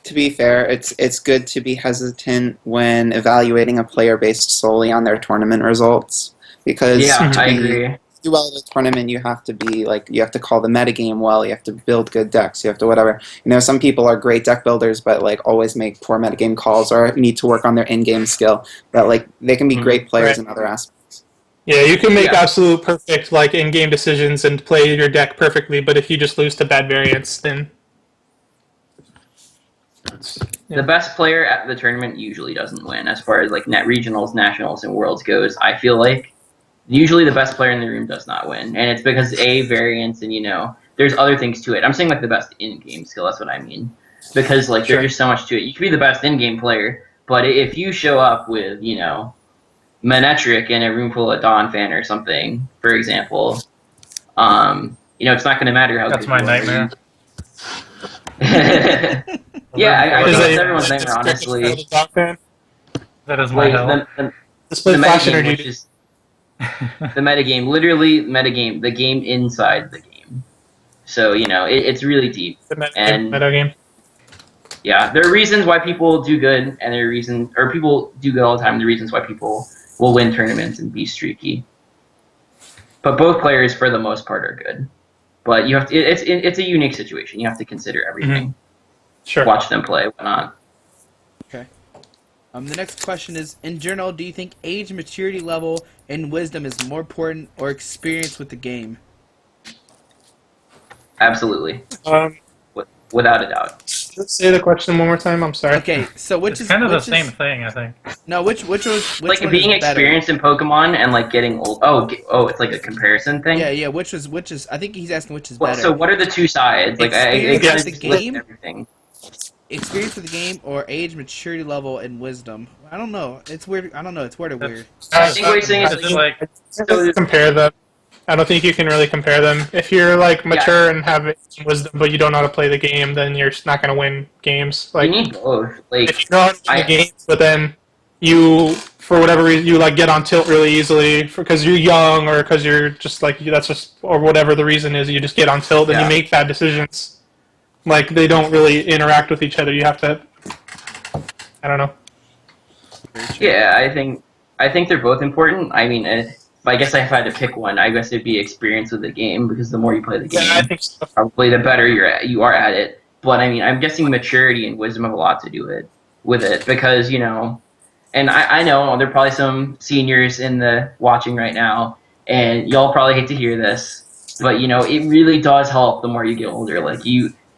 Speaker 2: to be fair, it's good to be hesitant when evaluating a player based solely on their tournament results, because
Speaker 3: yeah,
Speaker 2: to
Speaker 3: I
Speaker 2: be-
Speaker 3: agree.
Speaker 2: do well at a tournament, you have to be like, you have to call the metagame well, you have to build good decks, you have to whatever. Some people are great deck builders, but like always make poor metagame calls or need to work on their in-game skill. But like they can be great players in other aspects.
Speaker 4: Yeah, you can make
Speaker 3: Yeah.
Speaker 4: absolute perfect like in-game decisions and play your deck perfectly, but if you just lose to bad variance, then
Speaker 3: The best player at the tournament usually doesn't win. As far as like net regionals, nationals, and worlds goes, I feel like usually the best player in the room does not win, and it's because variance and there's other things to it. I'm saying like the best in-game skill. That's what I mean, because like there's just so much to it. You can be the best in-game player, but if you show up with Manetric in a room full of Dawn fan or something, for example, it's not going to matter how.
Speaker 5: That's
Speaker 3: good
Speaker 5: my
Speaker 3: you are.
Speaker 5: nightmare.
Speaker 3: Yeah, I think
Speaker 4: Is
Speaker 3: that's
Speaker 4: it-
Speaker 3: everyone's nightmare, honestly.
Speaker 5: That is my
Speaker 3: Like
Speaker 5: hell.
Speaker 4: Display
Speaker 3: the
Speaker 4: flash
Speaker 3: metagame,
Speaker 4: energy.
Speaker 3: which is the metagame, literally metagame, the game inside the game. So it's really deep.
Speaker 4: The
Speaker 3: and-
Speaker 4: meta game.
Speaker 3: Yeah, there are reasons why people do good, and there are reasons, or people do good all the time. The reasons why people will win tournaments and be streaky. But both players, for the most part, are good. But you have to. It's a unique situation. You have to consider everything.
Speaker 4: Sure.
Speaker 3: Watch them play, whatnot.
Speaker 1: The next question is, in general, do you think age, maturity level, and wisdom is more important, or experience with the game?
Speaker 3: Absolutely,
Speaker 4: Um,
Speaker 3: without a doubt.
Speaker 4: let's say the question one more time. I'm sorry.
Speaker 1: Okay, so which
Speaker 5: It's
Speaker 1: is
Speaker 5: kind of the
Speaker 1: which
Speaker 5: same
Speaker 1: is,
Speaker 5: thing, I think.
Speaker 1: No, which was
Speaker 3: Like
Speaker 1: one
Speaker 3: being
Speaker 1: is better?
Speaker 3: experienced in Pokemon and like getting old. Oh, it's like a comparison thing.
Speaker 1: Yeah. Which is? I think he's asking which is
Speaker 3: Well,
Speaker 1: better.
Speaker 3: so what are the two sides? Like I
Speaker 1: Experience
Speaker 3: kind
Speaker 1: with
Speaker 3: of
Speaker 1: the
Speaker 3: list
Speaker 1: game?
Speaker 3: everything.
Speaker 1: Experience with the game, or age, maturity level, and wisdom. I don't know. It's weird. I don't know. It's worded weird.
Speaker 3: I think what he's saying is
Speaker 5: Is it like
Speaker 4: compare them. I don't think you can really compare them. If you're like mature and have wisdom, but you don't know how to play the game, then you're not going to win games. Like
Speaker 3: you need both. Like
Speaker 4: if you know how to play the games, but then you, for whatever reason, you like get on tilt really easily because you're young or because you're just like or whatever the reason is, you just get on tilt and
Speaker 3: Yeah.
Speaker 4: you make bad decisions. Like, they don't really interact with each other. You have to... I don't know.
Speaker 3: Yeah, I think they're both important. I mean, if I guess if I had to pick one, I guess it'd be experience with the game because the more you play the game,
Speaker 4: Yeah, I think so.
Speaker 3: probably the better you are at it. But I mean, I'm guessing maturity and wisdom have a lot to do with it because and I know there are probably some seniors in the watching right now, and y'all probably hate to hear this, but it really does help the more you get older. Like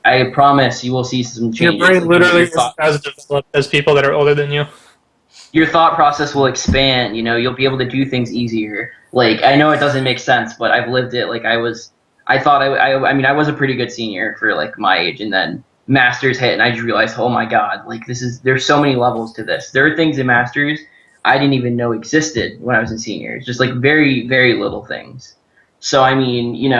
Speaker 3: I promise you will see some
Speaker 4: Your
Speaker 3: changes.
Speaker 4: brain
Speaker 3: Like,
Speaker 4: literally isn't as developed as people that are older than you.
Speaker 3: your thought process will expand. You'll be able to do things easier. Like I know it doesn't make sense, but I've lived it. Like I thought I mean I was a pretty good senior for like my age, and then Masters hit, and I just realized, oh my god, like there's so many levels to this. There are things in Masters I didn't even know existed when I was in seniors, just like very very little things. So I mean,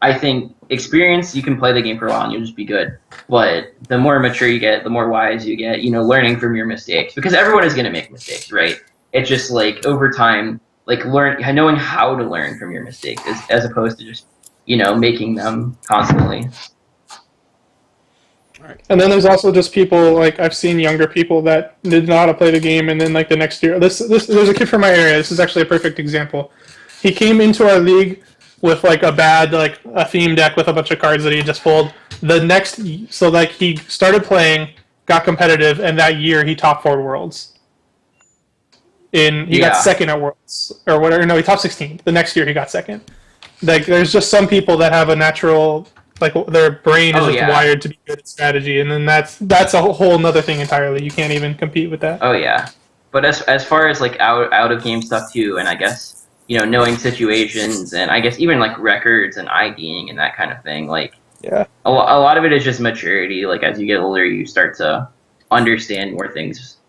Speaker 3: I think experience, you can play the game for a while and you'll just be good. But the more mature you get, the more wise you get, learning from your mistakes. Because everyone is going to make mistakes, right? It's just like over time, like knowing how to learn from your mistakes as opposed to just, making them constantly.
Speaker 4: And then there's also just people, like, I've seen younger people that did not know how to play the game, and then, like, the next year... There's a kid from my area. This is actually a perfect example. He came into our league with, like, a theme deck with a bunch of cards that he just pulled. So, like, he started playing, got competitive, and that year he top 4 Worlds. He got second at Worlds, or whatever. No, he top 16. The next year he got second. Like, there's just some people that have a natural... Like, their brain is wired to be good at strategy, and then that's a whole nother thing entirely. You can't even compete with that.
Speaker 3: Oh, yeah. But as far as, like, out of game stuff, too, and I guess, knowing situations, and I guess even, like, records and IDing and that kind of thing, like,
Speaker 4: yeah,
Speaker 3: a lot of it is just maturity. Like, as you get older, you start to understand more things.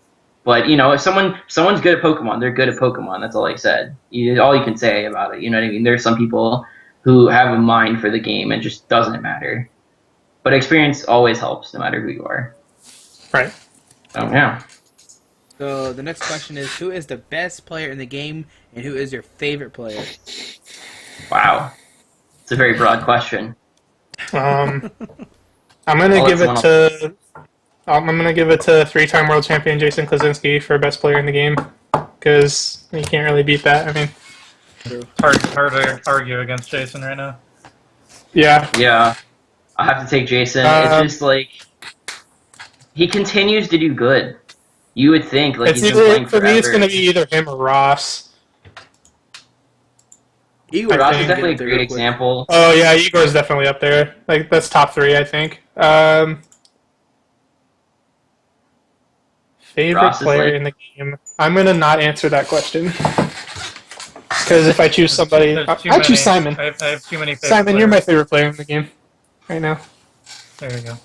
Speaker 3: But, if someone's good at Pokemon, they're good at Pokemon. That's all I said. All you can say about it, you know what I mean? There's some people who have a mind for the game and just doesn't matter. But experience always helps, no matter who you are.
Speaker 4: Right.
Speaker 3: So, yeah.
Speaker 1: So the next question is, who is the best player in the game, and who is your favorite player?
Speaker 3: Wow. It's a very broad question.
Speaker 4: I'm gonna give it to 3-time world champion Jason Klaczynski for best player in the game, because you can't really beat that. I mean,
Speaker 5: Hard to argue against Jason right now.
Speaker 4: yeah.
Speaker 3: Yeah. I have to take Jason. It's just like he continues to do good. You would think like
Speaker 4: It's
Speaker 3: he's been
Speaker 4: either,
Speaker 3: playing
Speaker 4: for
Speaker 3: forever.
Speaker 4: me, it's gonna be either him or Ross.
Speaker 1: Igor
Speaker 3: Ross
Speaker 1: can
Speaker 3: is
Speaker 1: get
Speaker 3: definitely
Speaker 1: up
Speaker 3: a
Speaker 1: there
Speaker 3: great
Speaker 1: real quick.
Speaker 3: example.
Speaker 4: Oh yeah, Igor's definitely up there. Like, that's top 3, I think. Favorite
Speaker 3: Ross is
Speaker 4: player
Speaker 3: like-
Speaker 4: in the game? I'm gonna not answer that question. Because if I choose somebody,
Speaker 5: There's too
Speaker 4: I choose
Speaker 5: many-
Speaker 4: Simon.
Speaker 5: I have too many.
Speaker 4: Simon, you're my
Speaker 5: players.
Speaker 4: favorite player in the game right now.
Speaker 5: There you go.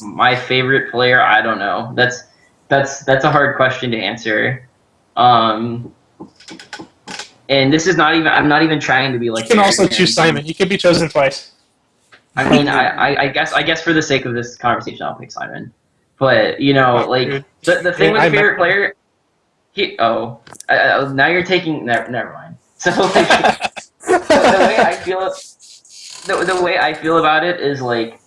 Speaker 3: My favorite player, I don't know. That's a hard question to answer. And this is not even. I'm not even trying to be like.
Speaker 4: You can also
Speaker 3: arrogant.
Speaker 4: choose Simon. He can be chosen twice.
Speaker 3: I mean, I guess for the sake of this conversation, I'll pick Simon. But like
Speaker 4: Dude.
Speaker 3: the thing with
Speaker 4: I
Speaker 3: favorite
Speaker 4: met-
Speaker 3: player, now you're taking never mind. So like, the way I feel, the way I feel about it is like,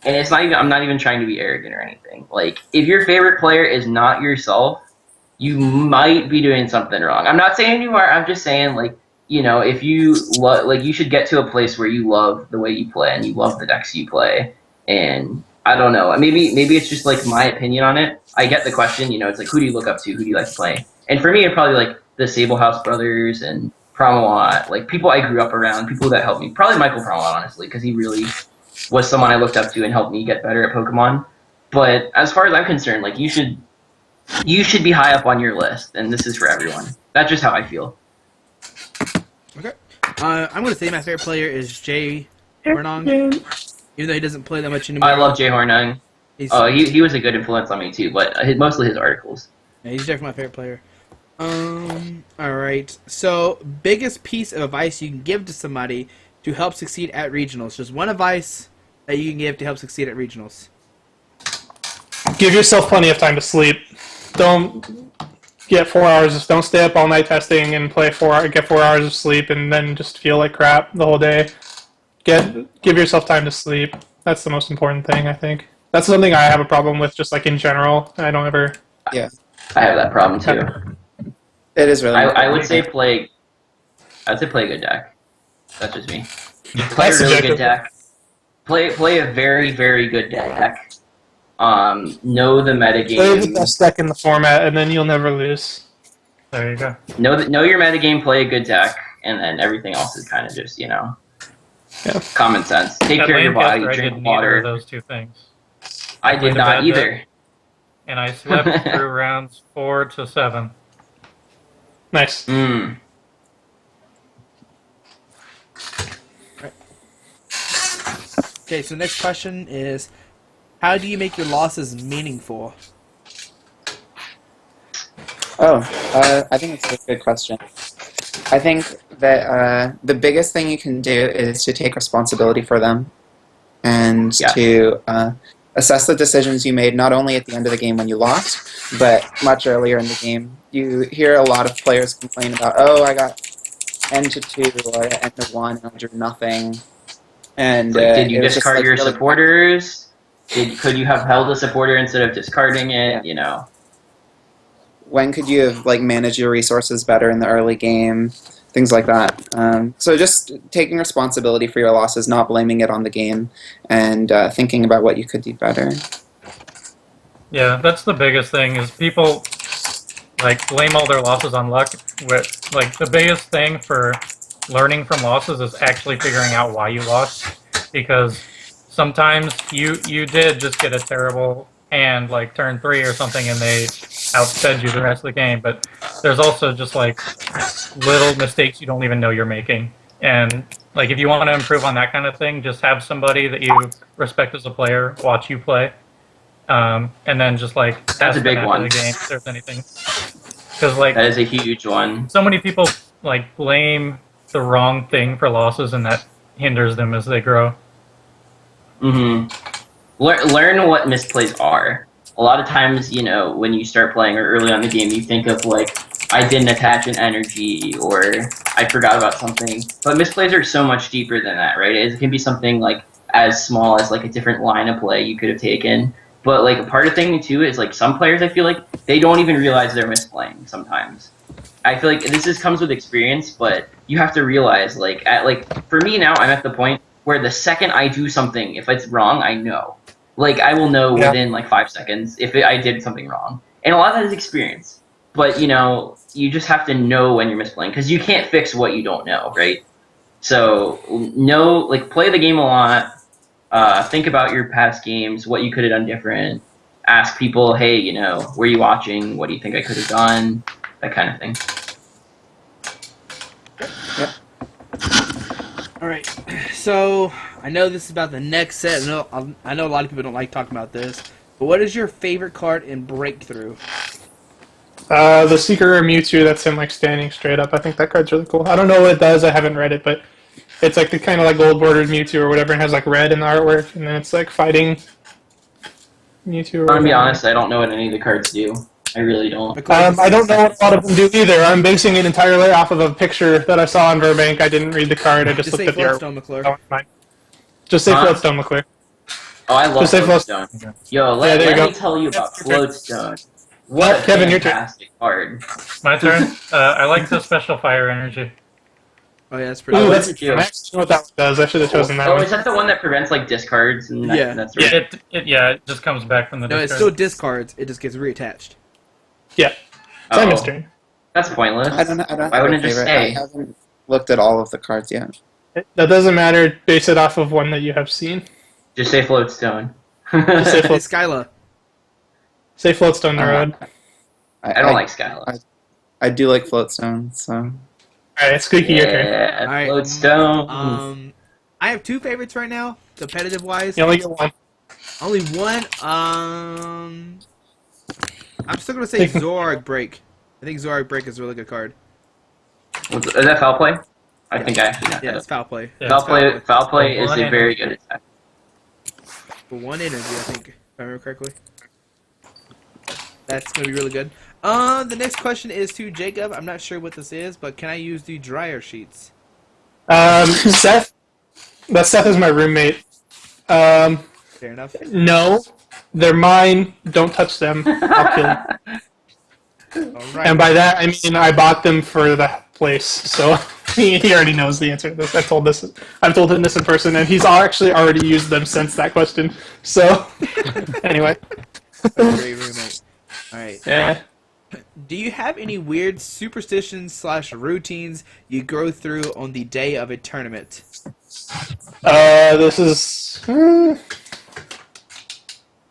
Speaker 3: and it's not even. I'm not even trying to be arrogant or anything. Like, if your favorite player is not yourself, you might be doing something wrong. I'm not saying you are. I'm just saying like. If you like, you should get to a place where you love the way you play and you love the decks you play. And I don't know, maybe it's just like my opinion on it. I get the question, it's like, who do you look up to? Who do you like to play? And for me, it's probably like the Sable House brothers and Pramawat, like people I grew up around, people that helped me. Probably Michael Pramawat, honestly, because he really was someone I looked up to and helped me get better at Pokemon. But as far as I'm concerned, like you should be high up on your list, and this is for everyone. That's just how I feel.
Speaker 1: Okay. I'm going to say my favorite player is Jay Hornung, even though he doesn't play that much anymore.
Speaker 3: I love Jay Hornung.
Speaker 1: He's,
Speaker 3: He was a good influence on me too, but mostly his articles.
Speaker 1: yeah, he's definitely my favorite player. Alright. So, biggest piece of advice you can give to somebody to help succeed at regionals. Just one advice that you can give to help succeed at regionals.
Speaker 4: Give yourself plenty of time to sleep. Don't get 4 hours. Don't stay up all night testing and get 4 hours of sleep and then just feel like crap the whole day. give yourself time to sleep. That's the most important thing, I think. That's something I have a problem with, just like in general. I don't ever.
Speaker 2: Yeah,
Speaker 3: I have that problem too.
Speaker 2: it is really.
Speaker 3: I would
Speaker 2: important.
Speaker 3: say play. I'd say play a good deck. That's just me. Play a
Speaker 4: That's
Speaker 3: really
Speaker 4: subjective.
Speaker 3: good deck. Play a very very good deck. Know the
Speaker 4: Play the
Speaker 3: metagame.
Speaker 4: best deck in the format, and then you'll never lose.
Speaker 5: There you go.
Speaker 3: Know your metagame. Play a good deck, and then everything else is kind of just
Speaker 4: Yeah.
Speaker 3: common sense. Take
Speaker 5: At
Speaker 3: care of your body.
Speaker 5: Lancaster, I
Speaker 3: Drink
Speaker 5: did neither of
Speaker 3: water.
Speaker 5: those two things.
Speaker 3: I
Speaker 5: played
Speaker 3: did
Speaker 5: a
Speaker 3: not
Speaker 5: bad
Speaker 3: either.
Speaker 5: deck. And I slept through rounds 4 to 7.
Speaker 4: Nice.
Speaker 3: Mm.
Speaker 1: Okay, so next question is, how do you make your losses meaningful?
Speaker 2: Oh, I think it's a good question. I think that the biggest thing you can do is to take responsibility for them and
Speaker 3: Yeah.
Speaker 2: to assess the decisions you made, not only at the end of the game when you lost, but much earlier in the game. You hear a lot of players complain about, oh, I got N to 2 or N to 1 and I drew nothing. And
Speaker 3: Like, did you
Speaker 2: it was just,
Speaker 3: discard
Speaker 2: like,
Speaker 3: your
Speaker 2: really-
Speaker 3: supporters? Could you have held a supporter instead of discarding it? You know.
Speaker 2: When could you have managed your resources better in the early game, things like that. So just taking responsibility for your losses, not blaming it on the game, and thinking about what you could do better.
Speaker 5: Yeah, that's the biggest thing is people blame all their losses on luck. The biggest thing for learning from losses is actually figuring out why you lost, because sometimes you did just get a terrible hand turn 3 or something and they outsped you the rest of the game, but there's also just little mistakes you don't even know you're making. And if you want to improve on that kind of thing, just have somebody that you respect as a player watch you play, and then just
Speaker 3: That's
Speaker 5: ask
Speaker 3: a big
Speaker 5: them after
Speaker 3: one.
Speaker 5: the game if there's anything, because
Speaker 3: That is a huge one.
Speaker 5: so many people blame the wrong thing for losses, and that hinders them as they grow.
Speaker 3: Mm-hmm. Learn what misplays are. A lot of times, when you start playing or early on in the game, you think of I didn't attach an energy or I forgot about something. But misplays are so much deeper than that, right? It can be something as small as a different line of play you could have taken. But a part of the thing too is some players, I feel they don't even realize they're misplaying sometimes. I feel this comes with experience, but you have to realize for me now, I'm at the point where the second I do something, if it's wrong, I know. I will know within 5 seconds if I did something wrong. And a lot of that is experience. But, you just have to know when you're misplaying, because you can't fix what you don't know, right? So, play the game a lot. Think about your past games, what you could have done different. Ask people, hey, were you watching? What do you think I could have done? That kind of thing.
Speaker 1: All right, so I know this is about the next set. I know a lot of people don't like talking about this, but what is your favorite card in Breakthrough?
Speaker 4: The Seeker Mewtwo that's him standing straight up. I think that card's really cool. I don't know what it does. I haven't read it, but it's the kind of gold bordered Mewtwo or whatever, and has red in the artwork, and then it's fighting Mewtwo. Or
Speaker 3: I'm gonna be
Speaker 4: whatever.
Speaker 3: honest, I don't know what any of the cards do. I really don't.
Speaker 4: I don't know what a lot of them do either. I'm basing it entirely off of a picture that I saw on Burbank. I didn't read the card. I just
Speaker 1: Just
Speaker 4: looked
Speaker 1: say
Speaker 4: at the artwork.
Speaker 1: Floodstone McClure.
Speaker 4: That one's mine. Just say
Speaker 3: Huh?
Speaker 4: Floodstone McClure.
Speaker 3: Oh, I love
Speaker 4: Just say
Speaker 3: Floatstone. Yo,
Speaker 4: Yeah,
Speaker 3: let
Speaker 4: there you
Speaker 3: me
Speaker 4: go.
Speaker 3: tell you about
Speaker 4: That's your turn.
Speaker 3: Floatstone. What a
Speaker 4: Kevin, your turn.
Speaker 3: fantastic card.
Speaker 5: My turn. I like the special fire energy.
Speaker 1: Oh yeah, that's pretty.
Speaker 3: Oh,
Speaker 1: cool.
Speaker 3: that's a joke.
Speaker 4: I actually know what that one does. I should have chosen that
Speaker 3: Oh,
Speaker 4: one.
Speaker 3: is that the one that prevents discards? And that,
Speaker 1: Yeah.
Speaker 3: That's
Speaker 5: Yeah,
Speaker 3: right.
Speaker 5: it just comes back from the
Speaker 1: No, it
Speaker 5: discard.
Speaker 1: still discards. It just gets reattached.
Speaker 4: Yeah.
Speaker 3: Oh,
Speaker 4: Simon's turn.
Speaker 3: that's pointless.
Speaker 2: I don't have
Speaker 3: Why
Speaker 2: a
Speaker 3: wouldn't it just
Speaker 2: favorite. I
Speaker 3: stay?
Speaker 2: haven't looked at all of the cards yet.
Speaker 4: That doesn't matter. Base it off of one that you have seen.
Speaker 3: Just say Floatstone.
Speaker 4: Just say
Speaker 1: Hey,
Speaker 4: Float.
Speaker 1: Skyla.
Speaker 4: Say Floatstone the road.
Speaker 3: I don't like Skyla.
Speaker 2: I do like Floatstone, so
Speaker 4: All right, Squeaky, your turn.
Speaker 3: Yeah,
Speaker 1: All right,
Speaker 3: Floatstone.
Speaker 1: I have two favorites right now, competitive wise.
Speaker 4: You only get one.
Speaker 1: Only one. I'm still gonna say Zorg Break. I think Zorg Break is a really good card.
Speaker 3: Is that foul play? I think I actually got
Speaker 1: Yeah,
Speaker 3: that.
Speaker 1: it's foul play.
Speaker 5: Yeah,
Speaker 3: Foul
Speaker 1: It's
Speaker 3: play. Foul play is
Speaker 5: One
Speaker 3: a very good attack.
Speaker 1: For one energy, I think, if I remember correctly. That's gonna be really good. The next question is to Jacob. I'm not sure what this is, but can I use the dryer sheets?
Speaker 4: Seth That Seth is my roommate.
Speaker 1: Fair enough.
Speaker 4: No, they're mine. Don't touch them. I'll kill them.
Speaker 1: All right.
Speaker 4: And by that, I mean I bought them for the place. So he already knows the answer to this. I've told him this in person, and he's actually already used them since that question. So anyway,
Speaker 1: Great roommate. All right.
Speaker 4: yeah.
Speaker 1: Do you have any weird superstitions / routines you go through on the day of a tournament?
Speaker 4: This is.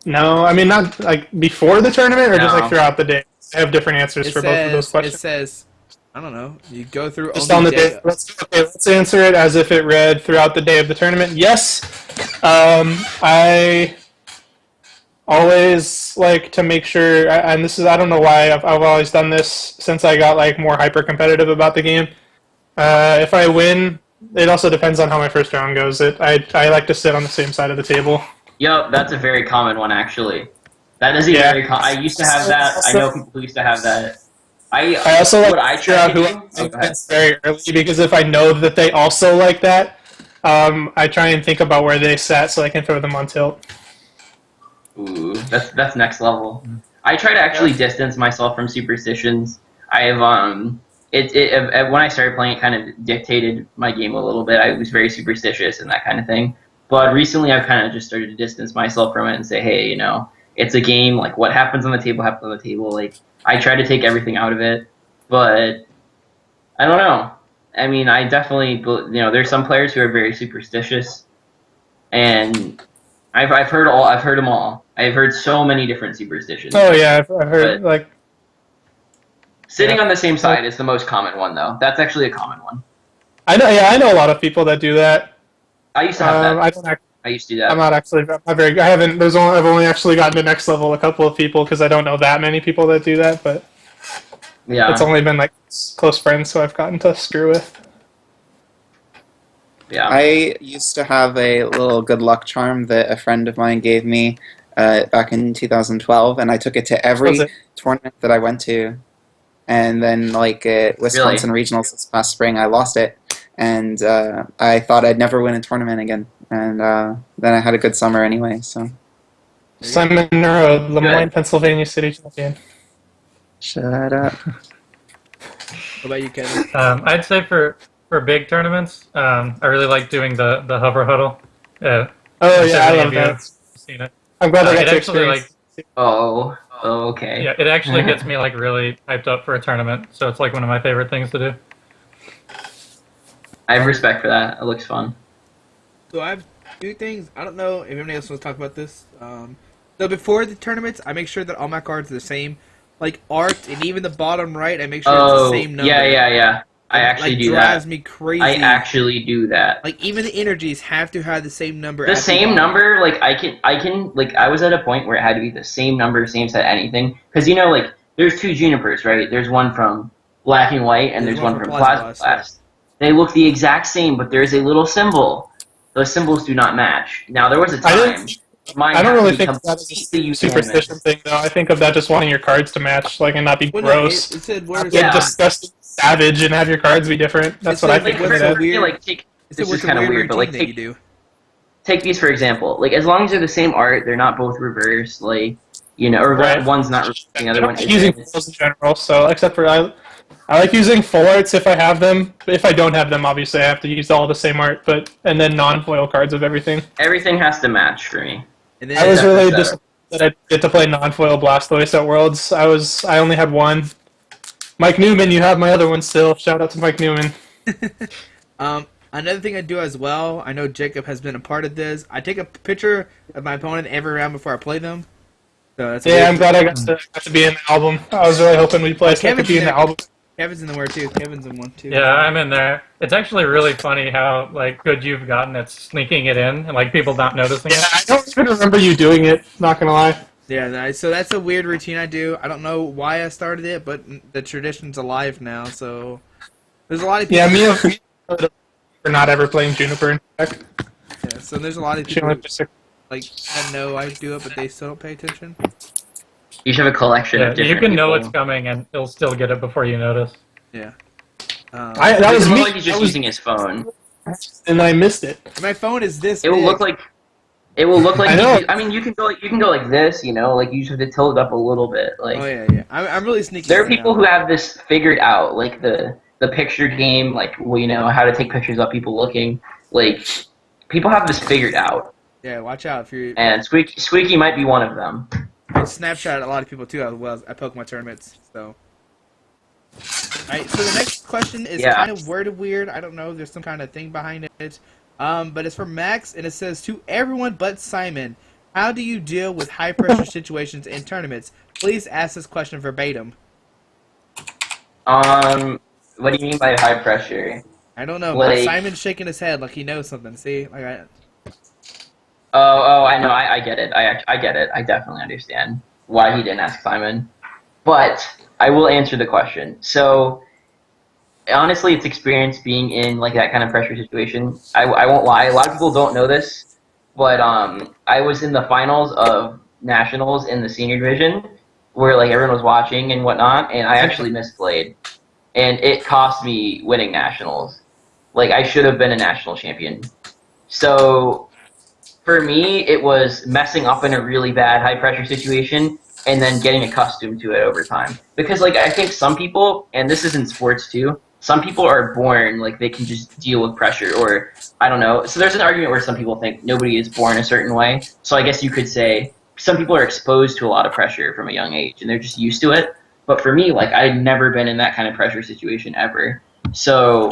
Speaker 4: No, I mean not like before the tournament or just
Speaker 3: No.
Speaker 4: like throughout the day. I have different answers for both of those
Speaker 1: It
Speaker 4: questions.
Speaker 1: says, I don't know. You go through
Speaker 4: Just on the day. Let's answer it as if it read throughout the day of the tournament. Yes, I always like to make sure, and this is I don't know why I've always done this since I got like more hyper competitive about the game. If I win, it also depends on how my first round goes. I like to sit on the same side of the table.
Speaker 3: Yep, that's a very common one actually. That is a
Speaker 4: Yeah.
Speaker 3: very I used to have that. I know people who used to have that.
Speaker 4: I also like
Speaker 3: what
Speaker 4: to
Speaker 3: I
Speaker 4: figure
Speaker 3: try
Speaker 4: out
Speaker 3: to
Speaker 4: who
Speaker 3: do. Oh, go ahead.
Speaker 4: very early because if I know that they also like that, I try and think about where they sat so I can throw them on tilt.
Speaker 3: Ooh, that's next level. I try to actually distance myself from superstitions. I have when I started playing, it kind of dictated my game a little bit. I was very superstitious and that kind of thing. But recently, I've kind of just started to distance myself from it and say, hey, you know, it's a game. Like what happens on the table happens on the table. Like I try to take everything out of it, but I don't know. I mean, I definitely, you know, there's some players who are very superstitious, and I've heard them all. I've heard so many different superstitions.
Speaker 4: Oh yeah, I've heard
Speaker 3: But-
Speaker 4: like
Speaker 3: Sitting on the same side is the most common one, though. That's actually a common one.
Speaker 4: I know a lot of people that do that.
Speaker 3: I used to have that.
Speaker 4: I don't.
Speaker 3: I used to do that.
Speaker 4: I'm not actually. I'm not very. I haven't. I've only actually gotten to next level a couple of people because I don't know that many people that do that. But
Speaker 3: Yeah.
Speaker 4: it's only been like close friends who I've gotten to screw with.
Speaker 3: Yeah.
Speaker 2: I used to have a little good luck charm that a friend of mine gave me back in 2012, and I took it to every
Speaker 4: What's it?
Speaker 2: tournament that I went to. And then, like at Wisconsin Regionals this past spring, I lost it, and I thought I'd never win a tournament again. And then I had a good summer anyway. So
Speaker 4: Simon Nero, Lemoyne, Pennsylvania City champion.
Speaker 2: shut up.
Speaker 1: What about you, Kevin?
Speaker 5: I'd say for big tournaments, I really like doing the hover huddle.
Speaker 4: Oh
Speaker 5: If
Speaker 4: yeah, I
Speaker 5: any
Speaker 4: love
Speaker 5: of you
Speaker 4: that.
Speaker 5: have seen it.
Speaker 4: I'm glad I
Speaker 5: It
Speaker 4: got to
Speaker 5: actually,
Speaker 4: experience.
Speaker 3: Oh, okay.
Speaker 5: Yeah, it actually gets me like really hyped up for a tournament. So it's like one of my favorite things to do.
Speaker 3: I have respect for that. It looks fun.
Speaker 1: So I have two things. I don't know if anybody else wants to talk about this. So before the tournaments, I make sure that all my cards are the same. Like art, and even the bottom right, I make sure it's the same number.
Speaker 3: Yeah. I actually
Speaker 1: like,
Speaker 3: do
Speaker 1: drives
Speaker 3: that.
Speaker 1: me crazy.
Speaker 3: I actually do that.
Speaker 1: like even the energies have to have the same number.
Speaker 3: The
Speaker 1: at
Speaker 3: same
Speaker 1: bottom.
Speaker 3: number, like I can like I was at a point where it had to be the same number, same set, anything. Because you know, like there's two Junipers, right? There's one from Black and White, and there's one from Plasma Blast. They look the exact same, but there's a little symbol. Those symbols do not match. Now there was a time. Mine
Speaker 4: I don't
Speaker 3: had to
Speaker 4: really
Speaker 3: be
Speaker 4: think of that as
Speaker 3: completely
Speaker 4: a superstition thing, though. I think of that just wanting your cards to match, like, and not be
Speaker 1: Well, no,
Speaker 4: gross.
Speaker 1: it said where's
Speaker 3: Yeah.
Speaker 4: Disgusting, savage, and have your cards be different. That's
Speaker 1: It
Speaker 4: what I
Speaker 1: said,
Speaker 4: think
Speaker 1: like,
Speaker 4: of it
Speaker 1: what's
Speaker 4: as.
Speaker 1: a weird-
Speaker 3: like take
Speaker 1: it said
Speaker 3: this is
Speaker 1: what's a
Speaker 3: kind of
Speaker 1: weird
Speaker 3: weird, but like
Speaker 1: routine that
Speaker 3: take
Speaker 1: you do.
Speaker 3: take these for example. Like as long as they're the same art, they're not both reversed. Like you know, or
Speaker 4: Right.
Speaker 3: one's not reversed, the
Speaker 4: I
Speaker 3: other
Speaker 4: don't
Speaker 3: one
Speaker 4: like
Speaker 3: is.
Speaker 4: using foils in general, so except for I like using full arts if I have them. If I don't have them, obviously I have to use all the same art, and then non-foil cards of everything.
Speaker 3: Everything has to match for me.
Speaker 1: And then
Speaker 4: I was
Speaker 3: that's
Speaker 4: really
Speaker 3: better.
Speaker 4: disappointed that I didn't get to play non-foil Blastoise at Worlds. I only had one. Mike Newman, you have my other one still. Shout out to Mike Newman.
Speaker 1: Another thing I do as well, I know Jacob has been a part of this. I take a picture of my opponent every round before I play them. So that's a
Speaker 4: Yeah,
Speaker 1: weird
Speaker 4: I'm glad I got to be in the album. I was really hoping we'd play so I could
Speaker 1: Kevin's
Speaker 4: be in the
Speaker 1: there.
Speaker 4: album.
Speaker 1: Kevin's in the war too. Kevin's in one too.
Speaker 5: Yeah, I'm in there. It's actually really funny how like good you've gotten at sneaking it in and like people not noticing
Speaker 4: Yeah,
Speaker 5: it.
Speaker 4: I don't even remember you doing it, not gonna lie.
Speaker 1: Yeah, so that's a weird routine I do. I don't know why I started it, but the tradition's alive now. So there's a lot of people.
Speaker 4: Yeah, me for not ever playing Juniper in deck.
Speaker 1: Yeah, so there's a lot of
Speaker 4: She
Speaker 1: people
Speaker 4: only just
Speaker 1: like I know I do it, but they still don't pay attention.
Speaker 3: You should have a collection
Speaker 5: Yeah,
Speaker 3: of different
Speaker 5: you can know
Speaker 3: people.
Speaker 5: it's coming and he'll still get it before you notice.
Speaker 1: Yeah.
Speaker 4: that
Speaker 3: It's
Speaker 4: was
Speaker 3: more
Speaker 4: me.
Speaker 3: like he's just
Speaker 4: That was-
Speaker 3: using his phone.
Speaker 4: and I missed it.
Speaker 1: My phone is this
Speaker 3: It will
Speaker 1: big.
Speaker 3: look like. It will look like.
Speaker 4: I know.
Speaker 3: I mean, you can go like this. You know, like you just have to tilt it up a little bit. Like
Speaker 1: Oh yeah, yeah. I'm really sneaky.
Speaker 3: there are
Speaker 1: right
Speaker 3: people
Speaker 1: now.
Speaker 3: who have this figured out, like the picture game, like well, you know how to take pictures of people looking. Like people have this figured out,
Speaker 1: Yeah, watch out if you're.
Speaker 3: and Squeaky might be one of them.
Speaker 1: I Snapchat a lot of people too, as well as at Pokemon tournaments. So. Alright, so the next question is
Speaker 3: Yeah.
Speaker 1: kind of worded weird. I don't know. There's some kind of thing behind it. But it's from Max, and it says, to everyone but Simon, how do you deal with high-pressure situations in tournaments? Please ask this question verbatim.
Speaker 3: What do you mean by high pressure?
Speaker 1: I don't know.
Speaker 3: Like-
Speaker 1: Simon's shaking his head like he knows something. See?
Speaker 3: Oh, I know. I get it. I get it. I definitely understand why he didn't ask Simon. But I will answer the question. So, honestly, it's experience being in like that kind of pressure situation. I won't lie. A lot of people don't know this, but I was in the finals of nationals in the senior division, where like everyone was watching and whatnot, and I actually misplayed, and it cost me winning nationals. Like I should have been a national champion. So for me, it was messing up in a really bad high pressure situation and then getting accustomed to it over time. Because like I think some people, and this is in sports too, some people are born like they can just deal with pressure, or I don't know. So there's an argument where some people think nobody is born a certain way. So I guess you could say some people are exposed to a lot of pressure from a young age and they're just used to it. But for me, like I'd never been in that kind of pressure situation ever. So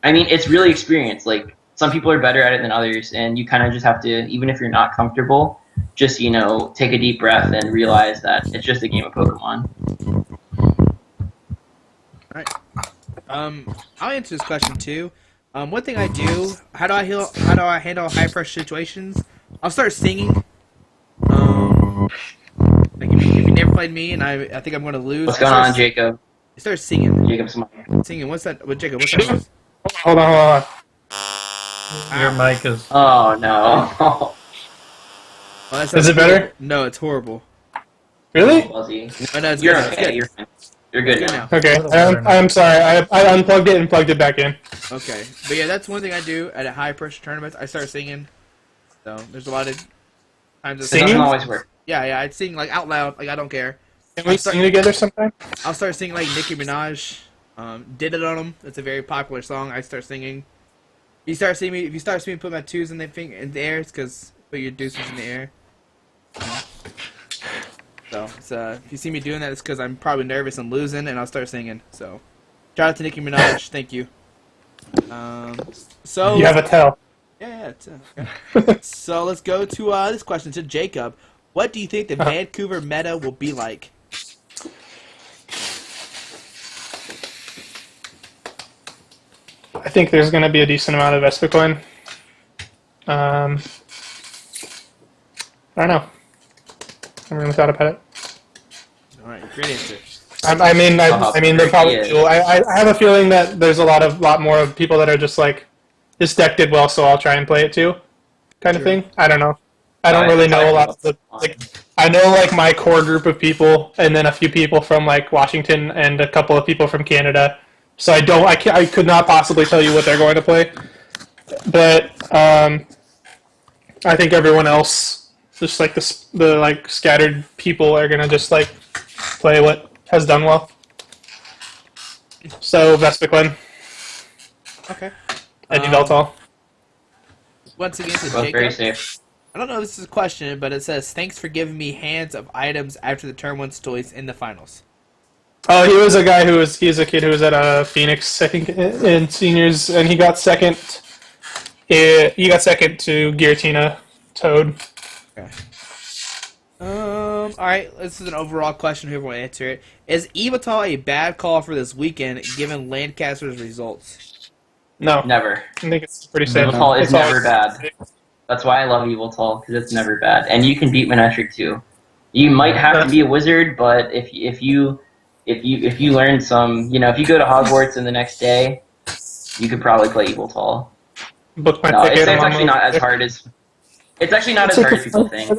Speaker 3: I mean, it's really experience. Like some people are better at it than others, and you kind of just have to, even if you're not comfortable, just take a deep breath and realize that it's just a game of Pokemon.
Speaker 1: I'll answer this question too. One thing I do, how do I handle high pressure situations? I'll start singing. Like if you never played me and I think I'm going to lose.
Speaker 3: What's going on, Jacob?
Speaker 1: I start singing.
Speaker 3: Jacob's mic.
Speaker 1: Singing. What's that? What Jacob? What's that? noise?
Speaker 4: Hold on.
Speaker 5: Your mic is.
Speaker 3: Oh no.
Speaker 1: Oh, that
Speaker 4: Is
Speaker 1: sounds
Speaker 4: it better?
Speaker 1: horrible. No, it's horrible.
Speaker 4: Really?
Speaker 3: Fuzzy.
Speaker 1: Oh, no, it's
Speaker 3: You're
Speaker 1: good. It's
Speaker 3: okay.
Speaker 1: good.
Speaker 3: You're fine. You're good
Speaker 1: It's good
Speaker 3: now.
Speaker 1: now.
Speaker 4: Okay, I'm sorry. I unplugged it and plugged it back in.
Speaker 1: Okay, but yeah, that's one thing I do at a high pressure tournament. I start singing. So there's a lot of times.
Speaker 3: It
Speaker 4: Singing?
Speaker 3: doesn't always work.
Speaker 1: Yeah, I'd sing like out loud, like I don't care.
Speaker 4: Can we sing together sometime?
Speaker 1: I'll start singing like Nicki Minaj. Did It On 'Em. It's a very popular song. I start singing. If you start seeing me put my twos in the air, it's because put your deuces in the air. So it's, if you see me doing that, it's because I'm probably nervous and losing, and I'll start singing. So shout out to Nicki Minaj. Thank you. So
Speaker 4: You have a tell.
Speaker 1: yeah. Okay. So let's go to this question to Jacob. What do you think the Vancouver meta will be like?
Speaker 4: I think there's going to be a decent amount of Vespiquen. I don't know. I haven't really thought about it.
Speaker 1: All right, great answer.
Speaker 4: I mean, they're probably. I have a feeling that there's a lot more of people that are just like, this deck did well, so I'll try and play it too, kind of
Speaker 1: True.
Speaker 4: thing. I don't know. I don't really know a lot of the like. I know like my core group of people, and then a few people from like Washington, and a couple of people from Canada. So I could not possibly tell you what they're going to play, but I think everyone else, just like the like scattered people, are gonna just like play what has done well. So Vespiquen,
Speaker 1: Okay.
Speaker 4: Eddie Veltal.
Speaker 1: Once again to
Speaker 3: Both very
Speaker 1: Jacob.
Speaker 3: safe.
Speaker 1: I don't know if this is a question, but it says, thanks for giving me hands of items after the Turn 1's toys in the finals.
Speaker 4: Oh, he was a guy he's a kid who was at Phoenix, I think, in seniors, and he got second. He got second to Giratina Toad.
Speaker 1: Okay. Alright, this is an overall question. Whoever will answer it. Is Evital a bad call for this weekend, given Lancaster's results?
Speaker 4: No,
Speaker 3: Never.
Speaker 4: I think it's pretty safe.
Speaker 3: Yveltal is
Speaker 4: It's
Speaker 3: never
Speaker 4: always-
Speaker 3: bad. That's why I love Yveltal, because it's never bad. And you can beat Manectric too. You might have to be a wizard, but if you learn some, if you go to Hogwarts and the next day, you could probably play Yveltal.
Speaker 4: Book my
Speaker 3: No,
Speaker 4: ticket.
Speaker 3: it's
Speaker 4: I'm on
Speaker 3: actually
Speaker 4: the-
Speaker 3: not as hard as people think.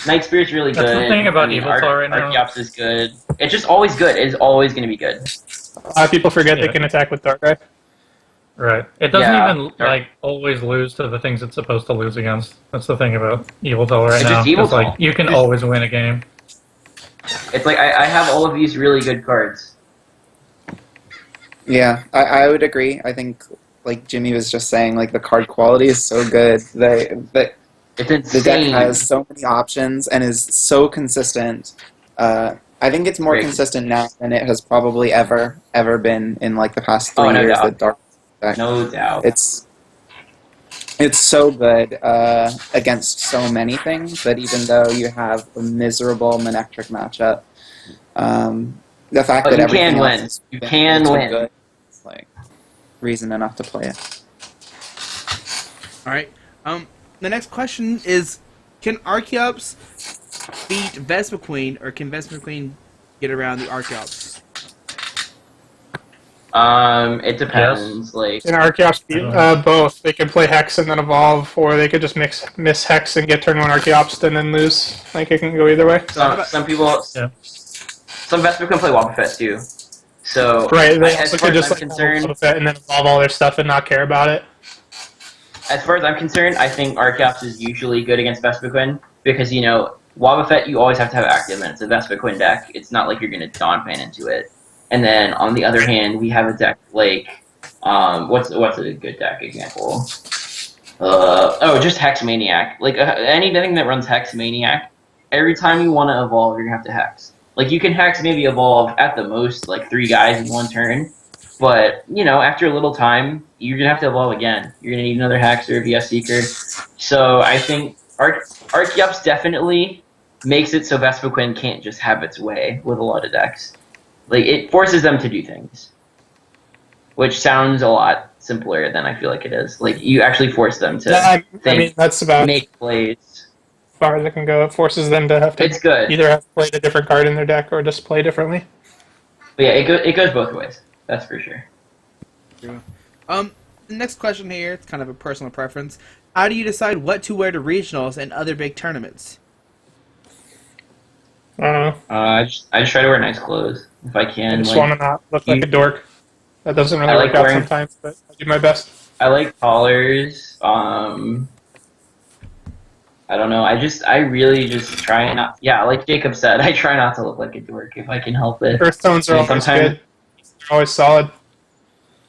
Speaker 3: Night Spirit's really
Speaker 5: That's
Speaker 3: good.
Speaker 5: the thing about Yveltal right now.
Speaker 3: Archeops is good. It's just always good. It's always going to be good.
Speaker 4: People forget they can attack with Darkrai.
Speaker 5: Right. It doesn't
Speaker 3: Yeah.
Speaker 5: even like always lose to the things it's supposed to lose against. That's the thing about Evil Doll right
Speaker 3: It's
Speaker 5: now.
Speaker 3: just Evil
Speaker 5: It's like
Speaker 3: Doll.
Speaker 5: you can
Speaker 3: Just-
Speaker 5: always win a game.
Speaker 3: It's like I have all of these really good cards.
Speaker 2: Yeah, I would agree. I think, like Jimmy was just saying, like the card quality is so good.
Speaker 3: It's
Speaker 2: The deck
Speaker 3: insane.
Speaker 2: has so many options and is so consistent. I think it's more
Speaker 3: Great.
Speaker 2: consistent now than it has probably ever been in like the past 3
Speaker 3: Oh, no
Speaker 2: years.
Speaker 3: doubt.
Speaker 2: The Dark deck.
Speaker 3: No doubt.
Speaker 2: It's so good against so many things that even though you have a miserable Manectric matchup, the fact
Speaker 3: But
Speaker 2: that
Speaker 3: you
Speaker 2: everything
Speaker 3: can
Speaker 2: else
Speaker 3: win.
Speaker 2: is
Speaker 3: You can
Speaker 2: so
Speaker 3: win.
Speaker 2: good, it's like reason enough to play it.
Speaker 1: All right. The next question is: can Archeops beat Vespa Queen, or can Vespa Queen get around the Archeops?
Speaker 3: It depends. Like,
Speaker 4: In Archeops beat both. They could play Hex and then evolve, or they could just miss Hex and get turn 1 Archeops and then lose. Like it can go either way.
Speaker 3: some people,
Speaker 5: Yeah.
Speaker 3: some Vespa can play Wobbuffet too. So,
Speaker 4: Right, they
Speaker 3: as
Speaker 4: also
Speaker 3: far
Speaker 4: could
Speaker 3: as
Speaker 4: just
Speaker 3: I'm
Speaker 4: like
Speaker 3: concerned,
Speaker 4: evolve it and then evolve all their stuff and not care about it.
Speaker 3: as far as I'm concerned, I think Archeops is usually good against Vespiquen because, you know, Wobbuffet, you always have to have active, and it's a Vespiquen deck. It's not like you're going to Dawn Fan into it. And then, on the other hand, we have a deck like, what's a good deck example? Just Hex Maniac. Like, anything that runs Hex Maniac, every time you want to evolve, you're going to have to Hex. Like, you can Hex, maybe evolve at the most, like, 3 guys in one turn. But, you know, after a little time, you're going to have to evolve again. You're going to need another Hex or a VS Seeker. So I think Archeops definitely makes it so Vespiquen can't just have its way with a lot of decks. Like, it forces them to do things. Which sounds a lot simpler than I feel like it is. Like, you actually force them to
Speaker 4: I
Speaker 3: think,
Speaker 4: mean, that's about
Speaker 3: make plays.
Speaker 4: as far as it can go. It forces them to have to
Speaker 3: It's good.
Speaker 4: either have played a different card in their deck or just play differently.
Speaker 3: But yeah, it goes both ways. That's for sure.
Speaker 1: The next question here, it's kind of a personal preference. How do you decide what to wear to regionals and other big tournaments?
Speaker 4: I don't know.
Speaker 3: I just try to wear nice clothes if I
Speaker 4: I
Speaker 3: can.
Speaker 4: just
Speaker 3: Like,
Speaker 4: want to not look like a dork. That doesn't really
Speaker 3: I like
Speaker 4: work out
Speaker 3: wearing-
Speaker 4: sometimes, but I do my best.
Speaker 3: I like collars. I don't know. I really just try not. Yeah, like Jacob said, I try not to look like a dork if I can help it.
Speaker 4: Earth tones are
Speaker 3: Yeah,
Speaker 4: always
Speaker 3: sometimes-
Speaker 4: good. They're always solid.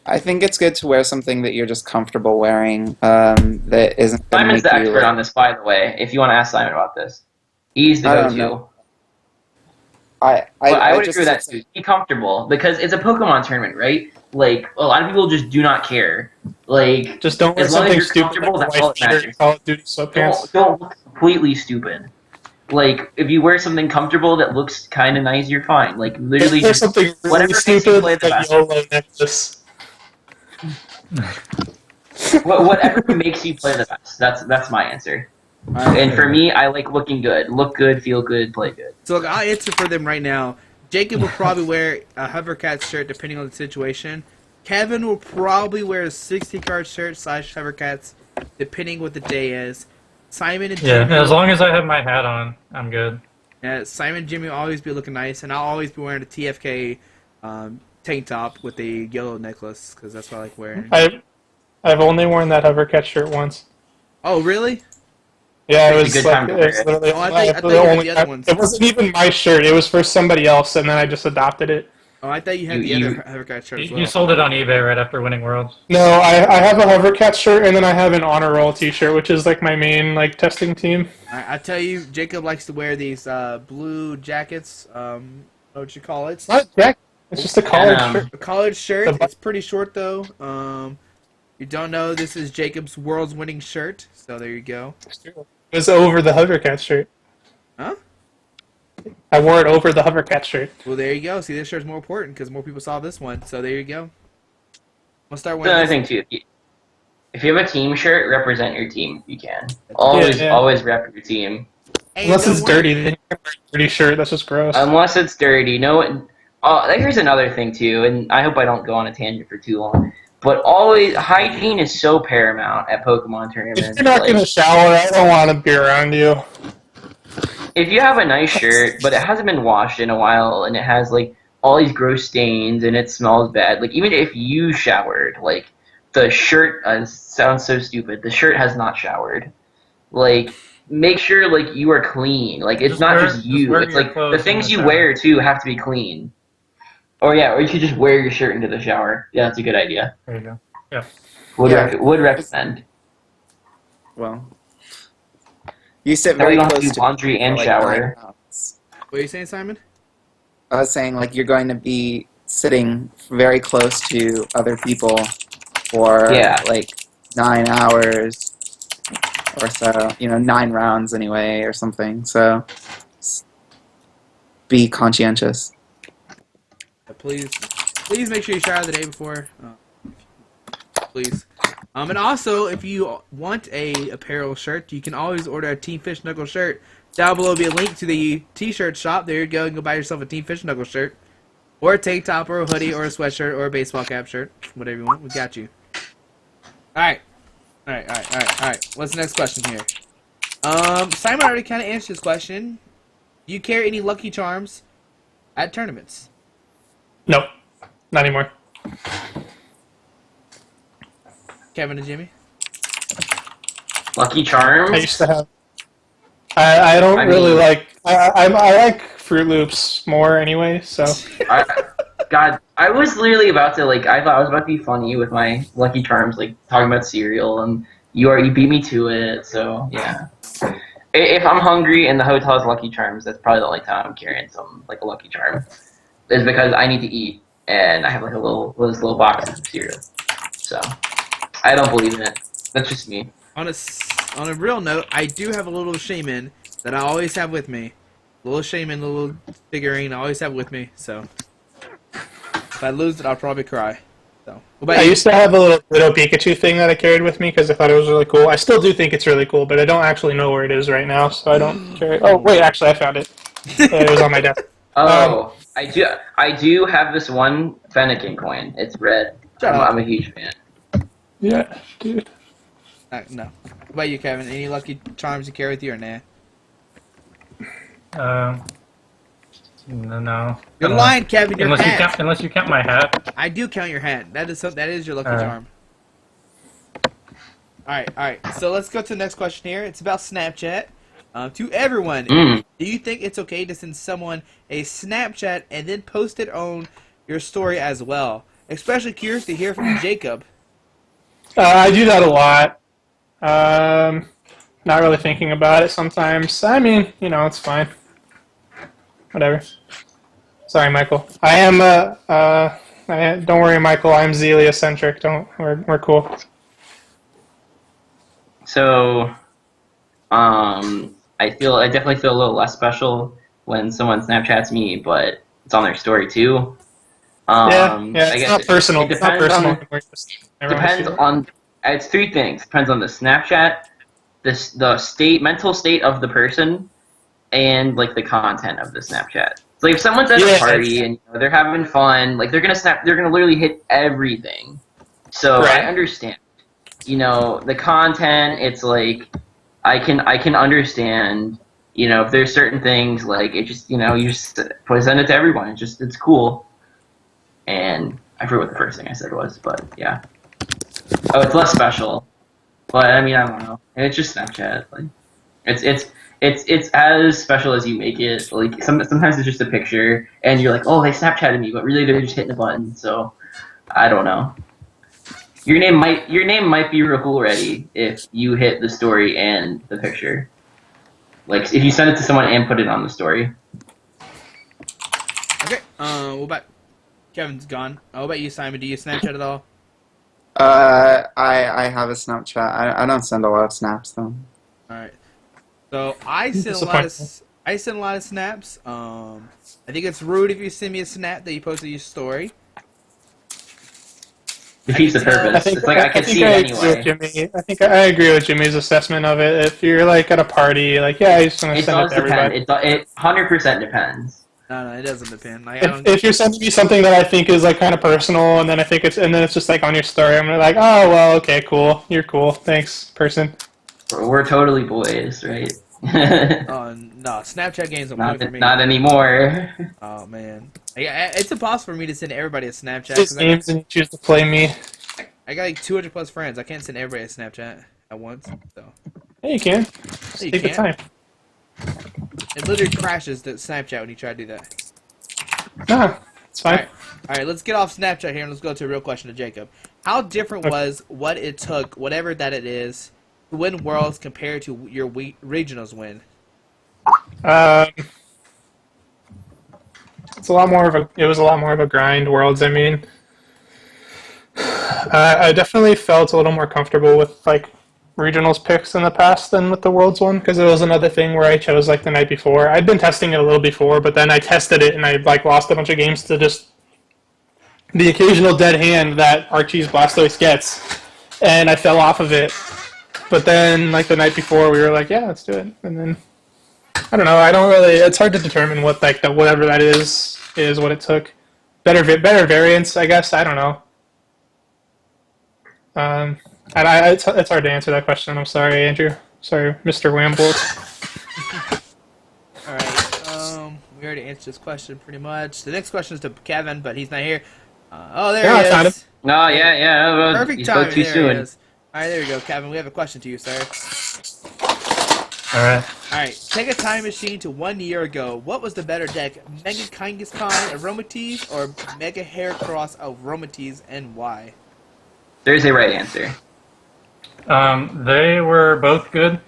Speaker 2: I think it's good to wear something that you're just comfortable wearing. That isn't going to
Speaker 3: Simon's
Speaker 2: make
Speaker 3: the
Speaker 2: you.
Speaker 3: expert on this, by the way. If you want to ask Simon about this, he's the
Speaker 2: I don't
Speaker 3: go-to.
Speaker 2: know. I
Speaker 3: But I would
Speaker 2: just
Speaker 3: agree with that too. Be comfortable because it's a Pokemon tournament, right? Like a lot of people just do not care. Like
Speaker 4: Just don't wear
Speaker 3: As long as
Speaker 4: something
Speaker 3: you're
Speaker 4: stupid like
Speaker 3: comfortable,
Speaker 4: a
Speaker 3: that's all
Speaker 4: white
Speaker 3: that
Speaker 4: shirt
Speaker 3: matters.
Speaker 4: and Call of Duty sweatpants.
Speaker 3: don't look completely stupid. Like if you wear something comfortable that looks kind of nice, you're fine. Like literally,
Speaker 4: Wear
Speaker 3: just
Speaker 4: something really
Speaker 3: whatever makes you
Speaker 4: stupid
Speaker 3: play the
Speaker 4: like
Speaker 3: best.
Speaker 4: YOLO necklace.
Speaker 3: whatever makes you play the best. That's my answer. And for me, I like looking good. Look good, feel good, play good.
Speaker 1: So look, I'll answer for them right now. Jacob will probably wear a Hovercat shirt depending on the situation. Kevin will probably wear a 60-card shirt / Hovercats depending what the day is. Simon and
Speaker 5: Yeah,
Speaker 1: Jimmy,
Speaker 5: as long as I have my hat on, I'm good.
Speaker 1: Simon and Jimmy will always be looking nice, and I'll always be wearing a TFK tank top with a yellow necklace because that's what I like wearing.
Speaker 4: I've only worn that Hovercat shirt once.
Speaker 1: Oh, really?
Speaker 4: Yeah, it
Speaker 3: It's a
Speaker 4: was
Speaker 3: good
Speaker 4: like
Speaker 3: time to
Speaker 4: it
Speaker 3: wear
Speaker 4: was
Speaker 3: it.
Speaker 4: literally
Speaker 1: Oh, I thought you had
Speaker 4: the
Speaker 1: the
Speaker 4: only
Speaker 1: other
Speaker 4: time.
Speaker 1: ones.
Speaker 4: It wasn't even my shirt. It was for somebody else, and then I just adopted it.
Speaker 1: Oh, I thought you had
Speaker 3: You-
Speaker 1: the other Hovercat shirt as well.
Speaker 5: You sold it on eBay right after winning Worlds.
Speaker 4: No, I have a Hovercat shirt, and then I have an Honor Roll T-shirt, which is like my main like testing team.
Speaker 1: I tell you, Jacob likes to wear these blue jackets. What you call it?
Speaker 4: It's not a jacket. It's just a collared shirt.
Speaker 1: A collared shirt.
Speaker 4: The bu-
Speaker 1: It's pretty short though. You don't know this is Jacob's world's winning shirt. So there you go.
Speaker 4: It was over the Hovercat shirt.
Speaker 1: Huh?
Speaker 4: I wore it over the Hovercat shirt.
Speaker 1: Well, there you go. See, this shirt's more important because more people saw this one. So there you go. We'll start
Speaker 3: That's another
Speaker 1: wearing.
Speaker 3: thing too. If you have a team shirt, represent your team. If you can. Always,
Speaker 4: Yeah.
Speaker 3: always rep your team.
Speaker 4: Unless it's dirty, then you can wear a dirty shirt. That's just gross.
Speaker 3: Unless it's dirty. No. Here's another thing too, and I hope I don't go on a tangent for too long. But always, hygiene is so paramount at Pokemon tournaments.
Speaker 4: If you're not
Speaker 3: Like,
Speaker 4: gonna shower, I don't want to be around you.
Speaker 3: if you have a nice shirt, but it hasn't been washed in a while, and it has like all these gross stains, and it smells bad. Like even if you showered, like the shirt sounds so stupid. The shirt has not showered. Like, make sure like you are clean. Like, it's
Speaker 5: Just
Speaker 3: not
Speaker 5: wear-
Speaker 3: just
Speaker 5: just
Speaker 3: you.
Speaker 5: wear
Speaker 3: It's
Speaker 5: your
Speaker 3: like
Speaker 5: clothes
Speaker 3: the
Speaker 5: in
Speaker 3: things
Speaker 5: the
Speaker 3: you
Speaker 5: shower.
Speaker 3: wear too have to be clean. Or yeah, or you could just wear your shirt into the shower. Yeah, that's a good idea.
Speaker 5: There you go.
Speaker 3: Would recommend.
Speaker 2: Well, you sit
Speaker 3: That way
Speaker 2: very
Speaker 3: you don't have
Speaker 2: close
Speaker 3: to do
Speaker 2: to
Speaker 3: laundry and
Speaker 2: for, like, 9
Speaker 3: shower.
Speaker 2: rounds.
Speaker 1: What are you saying, Simon?
Speaker 2: I was saying, like, you're going to be sitting very close to other people for,
Speaker 3: Yeah.
Speaker 2: like, 9 hours or so. 9 rounds anyway, or something. So, be conscientious.
Speaker 1: Please make sure you shower the day before. Please. And also, if you want a apparel shirt, you can always order a Team Fish Knuckle shirt. Down below will be a link to the t-shirt shop. There you go. You can go buy yourself a Team Fish Knuckle shirt. Or a tank top, or a hoodie, or a sweatshirt, or a baseball cap shirt. Whatever you want. We got you. Alright. Alright. What's the next question here? Simon already kind of answered this question. Do you carry any Lucky Charms at tournaments?
Speaker 4: Nope, not anymore.
Speaker 1: Kevin and Jimmy?
Speaker 3: Lucky
Speaker 4: I
Speaker 3: Charms.
Speaker 4: used to have. I don't
Speaker 3: I
Speaker 4: really
Speaker 3: mean-
Speaker 4: like. I like Fruit Loops more anyway. So
Speaker 3: God, I was literally about to like. I thought I was about to be funny with my Lucky Charms, like talking about cereal, and you beat me to it. So yeah. If I'm hungry and the hotel has Lucky Charms, that's probably the only time I'm carrying some like a Lucky Charm. Is because I need to eat and I have like this little box of cereal. So I don't believe in it. That's just me.
Speaker 1: On a real note, I do have a little shaman that I always have with me. Little shaman, little figurine, I always have with me. So if I lose it, I'll probably cry. So what about
Speaker 4: I
Speaker 1: you?
Speaker 4: used to have a little Widow Pikachu thing that I carried with me because I thought it was really cool. I still do think it's really cool, but I don't actually know where it is right now, so I don't carry. Oh wait, actually, I found it. It was on my desk.
Speaker 3: Oh, I do have this one Fennekin coin. It's red.
Speaker 1: Shut up.
Speaker 3: I'm a huge fan.
Speaker 4: Yeah, dude.
Speaker 1: No. What about you, Kevin? Any Lucky Charms you carry with you or nah?
Speaker 5: No.
Speaker 1: You're lying, Kevin. Your hat.
Speaker 5: Unless you count my hat.
Speaker 1: I do count your hat. That is your Lucky
Speaker 5: Alright.
Speaker 1: Charm. Alright. So let's go to the next question here. It's about Snapchat. To everyone,
Speaker 3: Mm.
Speaker 1: do you think it's okay to send someone a Snapchat and then post it on your story as well? Especially curious to hear from Jacob.
Speaker 4: I do that a lot. Not really thinking about it sometimes. I mean, it's fine. Whatever. Sorry, Michael. I am. Don't worry, Michael. I'm Zelia centric. We're cool.
Speaker 3: So, I definitely feel a little less special when someone Snapchats me, but it's on their story too.
Speaker 4: Yeah.
Speaker 3: I
Speaker 4: It's
Speaker 3: guess
Speaker 4: not personal.
Speaker 3: It
Speaker 4: It's not
Speaker 3: depends
Speaker 4: personal.
Speaker 3: on.
Speaker 4: We're just- everyone
Speaker 3: Depends
Speaker 4: should-
Speaker 3: on. It's three things. Depends on the Snapchat, the mental state of the person, and like the content of the Snapchat. So, like if someone's at
Speaker 4: Yeah.
Speaker 3: a party and they're having fun, like they're gonna literally hit everything. So
Speaker 4: Right.
Speaker 3: I understand. The content. It's like I can understand. If there's certain things like it just you just send it to everyone. It's cool. And I forget what the first thing I said was, but yeah. Oh, it's less special. But I mean, I don't know. It's just Snapchat. Like, it's as special as you make it. Like sometimes it's just a picture, and you're like, oh, they Snapchatted me, but really they're just hitting a button. So I don't know. Your name might be Rahul Reddy if you hit the story and the picture. Like if you send it to someone and put it on the story.
Speaker 1: Okay. What about Kevin's gone? What about you, Simon? Do you Snapchat at all?
Speaker 2: I have a Snapchat. I don't send a lot of snaps though.
Speaker 1: All right. So I send a lot of snaps. I think it's rude if you send me a snap that you post to your story.
Speaker 3: Defeats the
Speaker 1: I can tell-
Speaker 3: purpose. It's like I can
Speaker 4: think
Speaker 3: see
Speaker 4: I
Speaker 3: it
Speaker 4: agree with
Speaker 3: anyway.
Speaker 4: Jimmy. I think I agree with Jimmy's assessment of it. If you're like at a party, like I just want to
Speaker 3: It
Speaker 4: send it
Speaker 3: does
Speaker 4: to everybody.
Speaker 3: depend. It 100% depends.
Speaker 1: No, it doesn't depend. Like, I don't.
Speaker 4: If you're sending me something that I think is like kind of personal, and then it's just like on your story, I'm like, oh well, okay, cool, you're cool, thanks, person.
Speaker 3: We're totally boys, right?
Speaker 1: No, Snapchat games don't play for me.
Speaker 3: not anymore.
Speaker 1: Oh man, it's impossible for me to send everybody a Snapchat.
Speaker 4: These
Speaker 1: 'cause
Speaker 4: games and you choose to play me.
Speaker 1: I got like 200 plus friends. I can't send everybody a Snapchat at once. So
Speaker 4: Yeah, you can.
Speaker 1: you
Speaker 4: Take the
Speaker 1: can't.
Speaker 4: time.
Speaker 1: It literally crashes the Snapchat when you try to do that.
Speaker 4: Nah, it's fine.
Speaker 1: Alright. Alright, let's get off Snapchat here and let's go to a real question to Jacob. How different
Speaker 4: Okay.
Speaker 1: was what it took, whatever that it is, to win Worlds compared to your regionals win?
Speaker 4: It's a lot more of a. It was a lot more of a grind. Worlds. I mean, I definitely felt a little more comfortable with like regionals picks in the past than with the Worlds one because it was another thing where I chose like the night before. I'd been testing it a little before, but then I tested it and I like lost a bunch of games to just the occasional dead hand that Archie's Blastoise gets, and I fell off of it. But then like the night before, we were like, yeah, let's do it, and then. I don't know. I don't really. It's hard to determine what like the whatever that is what it took. Better variants, I guess. I don't know. And it's hard to answer that question. I'm sorry, Andrew. Sorry, Mr. Wamble.
Speaker 1: Alright, we already answered this question pretty much. The next question is to Kevin, but he's not here. There
Speaker 4: Yeah, I
Speaker 1: he
Speaker 4: found
Speaker 1: is.
Speaker 3: No, yeah. Well,
Speaker 1: Perfect
Speaker 3: you
Speaker 1: timing.
Speaker 3: spoke too
Speaker 1: There
Speaker 3: soon.
Speaker 1: he is. Alright, there we go, Kevin. We have a question to you, sir.
Speaker 5: All right.
Speaker 1: Alright, take a time machine to 1 year ago. What was the better deck? Mega Kangaskhan Aromatisse or Mega Heracross Aromatisse, and why?
Speaker 3: There's a right answer.
Speaker 5: They were both good.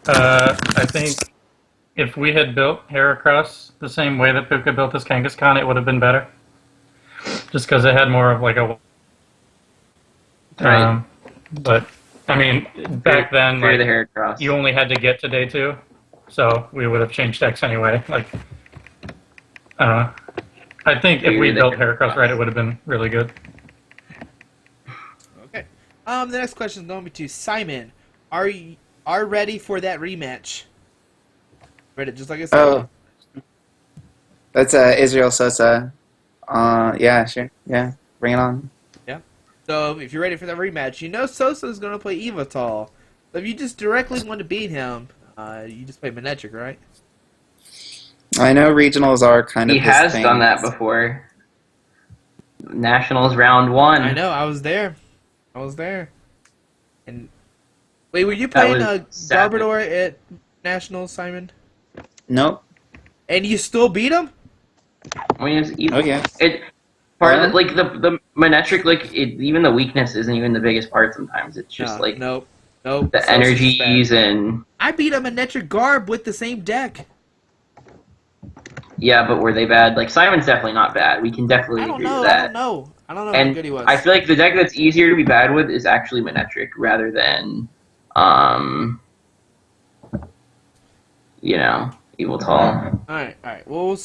Speaker 5: I think if we had built Heracross the same way that Puka built his Kangaskhan, it would have been better. Just because it had more of like a.
Speaker 3: Right.
Speaker 5: But I mean, back then,
Speaker 3: Fear
Speaker 5: like,
Speaker 3: the Heracross.
Speaker 5: you only had to get to day 2, so we would have changed decks anyway. Like, I think if we
Speaker 3: Fear the
Speaker 5: built Heracross
Speaker 3: Heracross.
Speaker 5: right, it would have been really good.
Speaker 1: Okay. The next question is going to be to Simon. Are you ready for that rematch? Read it just like I said.
Speaker 2: Oh, that's Israel Sosa. Yeah, sure. Yeah, bring it on.
Speaker 1: So if you're ready for the rematch, you know Sosa's going to play Evital. So if you just directly want to beat him, you just play Manectric, right?
Speaker 2: I know regionals are kind of.
Speaker 3: He
Speaker 2: this
Speaker 3: has
Speaker 2: thing.
Speaker 3: done that before. Nationals round 1.
Speaker 1: I know. I was there. And wait, were you
Speaker 3: That
Speaker 1: playing
Speaker 3: was sad.
Speaker 1: Garbodor at Nationals, Simon?
Speaker 2: Nope.
Speaker 1: And you still beat him?
Speaker 3: I mean, it's even,
Speaker 2: Oh yeah.
Speaker 3: part of the, like the Manectric, like even the weakness isn't even the biggest part. Sometimes it's just like
Speaker 1: nope.
Speaker 3: the
Speaker 1: Sosa's
Speaker 3: energies
Speaker 1: bad.
Speaker 3: and
Speaker 1: I beat a Manectric Garb with the same deck.
Speaker 3: yeah, but were they bad? Like Simon's definitely not bad. We can definitely
Speaker 1: I don't
Speaker 3: agree
Speaker 1: know.
Speaker 3: with
Speaker 1: I
Speaker 3: that.
Speaker 1: don't know how
Speaker 3: And
Speaker 1: good he was.
Speaker 3: I feel like the deck that's easier to be bad with is actually Manectric rather than, Evil Tall.
Speaker 1: All right. Well,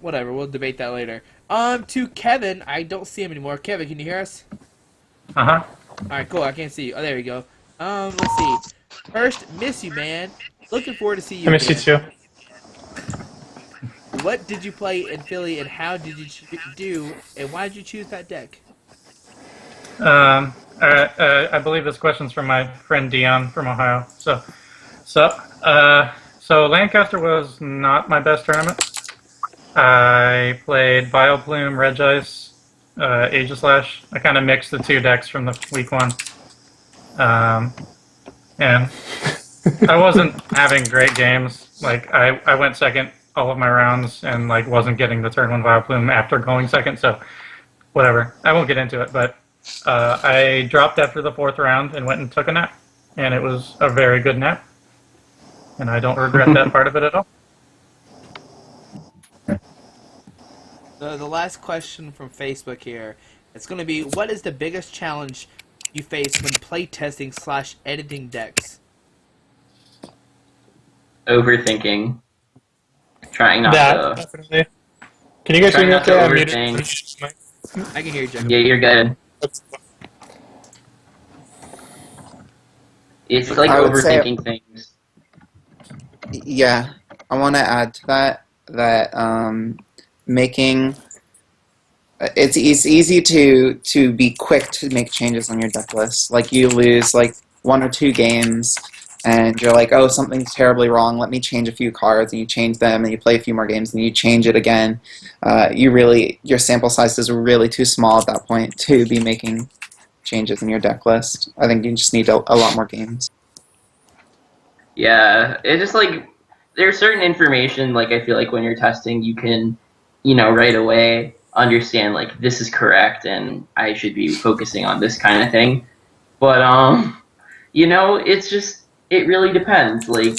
Speaker 1: whatever. We'll debate that later. To Kevin, I don't see him anymore. Kevin, can you hear us?
Speaker 5: Uh huh.
Speaker 1: All right, cool. I can't see you. Oh, there you go. Let's see. First, miss you, man. Looking forward to see you.
Speaker 4: I miss you
Speaker 1: again.
Speaker 4: too.
Speaker 1: What did you play in Philly, and how did you do? And why did you choose that deck?
Speaker 5: I believe this question's from my friend Dion from Ohio. So Lancaster was not my best tournament. I played Vileplume, Regice, Aegislash. I kind of mixed the 2 decks from the week 1. And I wasn't having great games. Like I went second all of my rounds and like wasn't getting the turn 1 Vileplume after going second. So whatever. I won't get into it, but I dropped after the 4th round and went and took a nap, and it was a very good nap, and I don't regret that part of it at all.
Speaker 1: The last question from Facebook here. It's going to be, what is the biggest challenge you face when playtesting / editing decks?
Speaker 3: Overthinking. Trying not
Speaker 4: That
Speaker 3: to.
Speaker 4: definitely. Can you guys
Speaker 3: Try
Speaker 4: hear me
Speaker 3: not to
Speaker 4: okay? I'm muted.
Speaker 3: overthink.
Speaker 1: I can hear you, Jacob.
Speaker 3: Yeah, you're good.
Speaker 4: That's-
Speaker 3: It's like
Speaker 2: I would say-
Speaker 3: overthinking things.
Speaker 2: Yeah, I want to add to that making it's easy to be quick to make changes on your deck list. Like you lose like 1 or 2 games, and you're like, oh, something's terribly wrong. Let me change a few cards, and you change them, and you play a few more games, and you change it again. Your sample size is really too small at that point to be making changes in your deck list. I think you just need a lot more games.
Speaker 3: Yeah, it's just like there's certain information like I feel like when you're testing you can, right away understand like this is correct and I should be focusing on this kind of thing. But it's just it really depends. Like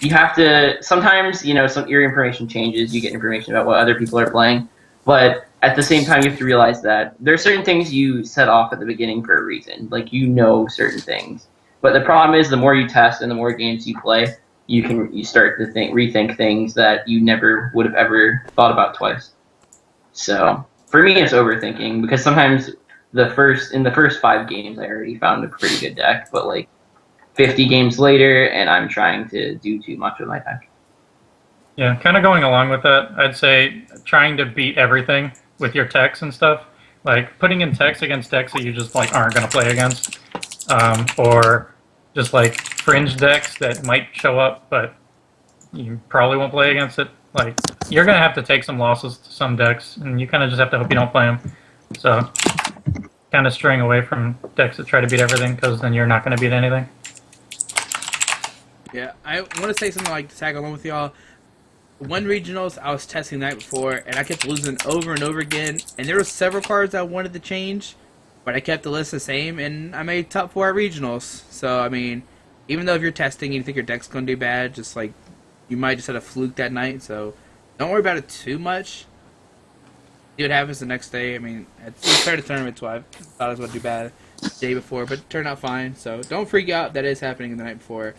Speaker 3: you have to sometimes, some your information changes, you get information about what other people are playing, but at the same time you have to realize that there are certain things you set off at the beginning for a reason. Like certain things. But the problem is, the more you test and the more games you play, you start to rethink things that you never would have ever thought about twice. So for me, it's overthinking because sometimes in the first 5 games, I already found a pretty good deck, but like 50 games later, and I'm trying to do too much with my deck.
Speaker 5: Yeah, kind of going along with that, I'd say trying to beat everything with your techs and stuff. Like putting in techs against decks that you just like aren't going to play against, or just like fringe decks that might show up, but you probably won't play against it. Like you're going to have to take some losses to some decks, and you kind of just have to hope you don't play them. So kind of straying away from decks that try to beat everything, because then you're not going to beat anything.
Speaker 1: Yeah, I want to say something like to tag along with y'all. One regionals I was testing the night before, and I kept losing over and over again. And there were several cards I wanted to change, but I kept the list the same, and I made top 4 at regionals. So I mean, even though if you're testing and you think your deck's gonna do bad, just like you might just have a fluke that night. So don't worry about it too much. See what happens the next day. I mean, we started a tournament, so I thought I was gonna do bad the day before, but it turned out fine. So don't freak out. That is happening the night before.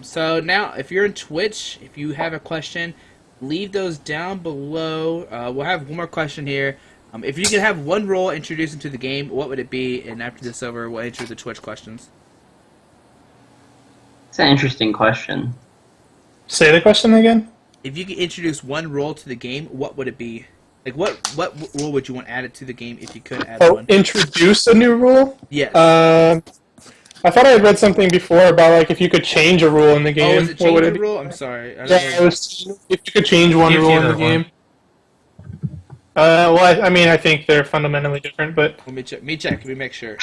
Speaker 1: So now, if you're in Twitch, if you have a question, leave those down below. We'll have one more question here. If you could have one role introduced into the game, what would it be? And after this is over, we'll answer the Twitch questions.
Speaker 3: It's an interesting question.
Speaker 4: Say the question again.
Speaker 1: If you could introduce one role to the game, what would it be? Like, what role would you want added to the game if you could add one?
Speaker 4: Introduce a new rule?
Speaker 1: Yes.
Speaker 4: I thought I had read something before about like if you could change a rule in the game.
Speaker 1: Oh, is it
Speaker 4: what would
Speaker 1: change
Speaker 4: it
Speaker 1: the
Speaker 4: be?
Speaker 1: rule? I'm sorry. I don't
Speaker 4: Yeah,
Speaker 1: know.
Speaker 4: it was if you could change one
Speaker 5: Gives
Speaker 4: rule
Speaker 5: you
Speaker 4: in the
Speaker 5: that one.
Speaker 4: game. Well, I mean, I think they're fundamentally different, but
Speaker 1: Let me check. Let me make sure.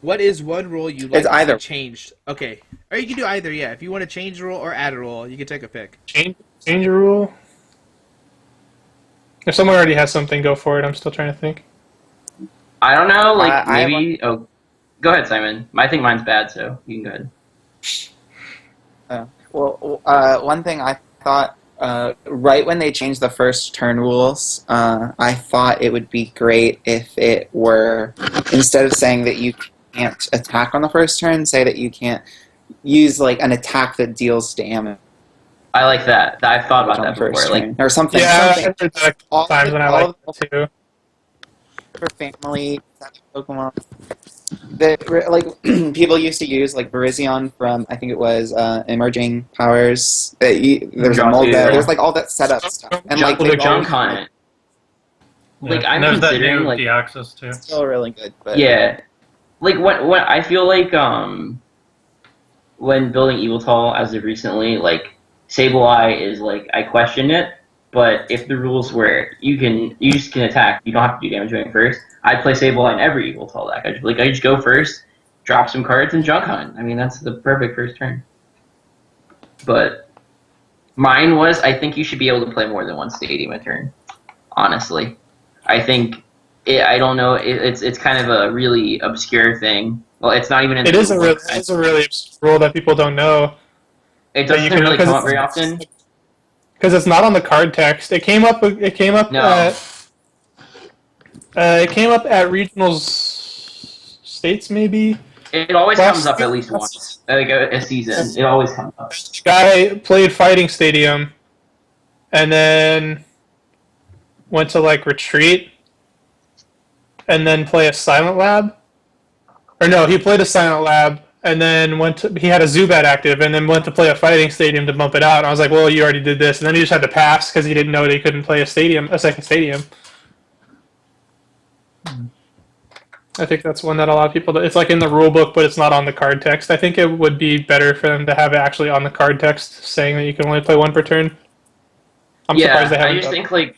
Speaker 1: What is one rule you like
Speaker 2: It's
Speaker 1: to
Speaker 2: either.
Speaker 1: see changed? Okay. Or you can do either, yeah. If you want to change a rule or add a rule, you can take a pick.
Speaker 4: change a rule. If someone already has something, go for it. I'm still trying to think.
Speaker 3: I don't know, like
Speaker 2: I
Speaker 3: maybe. Oh, go ahead, Simon. I think mine's bad, so you can go ahead.
Speaker 2: One thing I thought, right when they changed the first turn rules, I thought it would be great if it were, instead of saying that you can't attack on the first turn, say that you can't use like an attack that deals damage
Speaker 3: I like that. I've thought about
Speaker 2: on
Speaker 3: that
Speaker 2: the first
Speaker 3: before. Like,
Speaker 2: turn, or something.
Speaker 4: Yeah,
Speaker 2: something.
Speaker 4: I've heard that a
Speaker 2: All
Speaker 4: couple times, and I
Speaker 2: all
Speaker 4: like that too.
Speaker 2: for family Pokemon. People used to use like Virizion from, I think it was Emerging Powers. There's a
Speaker 3: Junk,
Speaker 2: mold
Speaker 3: yeah.
Speaker 2: there's like all that setup stuff, and like
Speaker 3: the
Speaker 2: they've
Speaker 3: junk
Speaker 2: always-
Speaker 3: on it. Like,
Speaker 5: Yeah.
Speaker 3: I'm
Speaker 5: And there's that
Speaker 3: considering,
Speaker 5: new
Speaker 3: like-
Speaker 5: Deoxys too.
Speaker 2: still really good. But
Speaker 3: Yeah, like when I feel like when building Eviltall as of recently, like Sableye is like I questioned it, but if the rules were you just can attack, you don't have to do damage going first. I'd play Sableye in every Eviltall deck. I just go first, drop some cards, and junk hunt. I mean that's the perfect first turn. But mine was I think you should be able to play more than one stadium a turn. Honestly, I think. I don't know. It's kind of a really obscure thing. Well, it's not even in
Speaker 4: It
Speaker 3: the
Speaker 4: is a
Speaker 3: rule book.
Speaker 4: really obscure rule that people don't know.
Speaker 3: It
Speaker 4: that you
Speaker 3: doesn't
Speaker 4: can-
Speaker 3: really
Speaker 4: because
Speaker 3: come up
Speaker 4: it's-
Speaker 3: very often.
Speaker 4: Because it's not on the card text. It came up. It came up.
Speaker 3: No.
Speaker 4: It came up at regionals states maybe.
Speaker 3: It always
Speaker 4: Last-
Speaker 3: comes up at least once, like a season. It always comes up.
Speaker 4: Guy played Fighting Stadium, and then went to like retreat, and then play a Silent Lab. Or no, he played a Silent Lab, and then he had a Zubat active, and then went to play a Fighting Stadium to bump it out. And I was like, well, you already did this, and then he just had to pass because he didn't know that he couldn't play a second stadium. I think that's one that a lot of people. It's like in the rule book, but it's not on the card text. I think it would be better for them to have it actually on the card text, saying that you can only play one per turn. I'm surprised they
Speaker 3: I
Speaker 4: haven't.
Speaker 3: just
Speaker 4: done
Speaker 3: think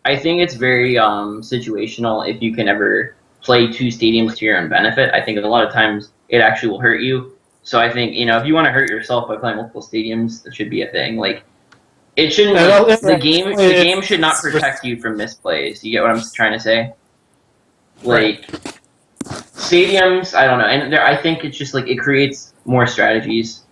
Speaker 3: I think it's very situational if you can ever play two stadiums to your own benefit. I think a lot of times it actually will hurt you. So I think, if you want to hurt yourself by playing multiple stadiums, that should be a thing. Like, it shouldn't. The game should not protect you from misplays. You get what I'm trying to say? Like, stadiums, I don't know, and I think it's just like it creates more strategies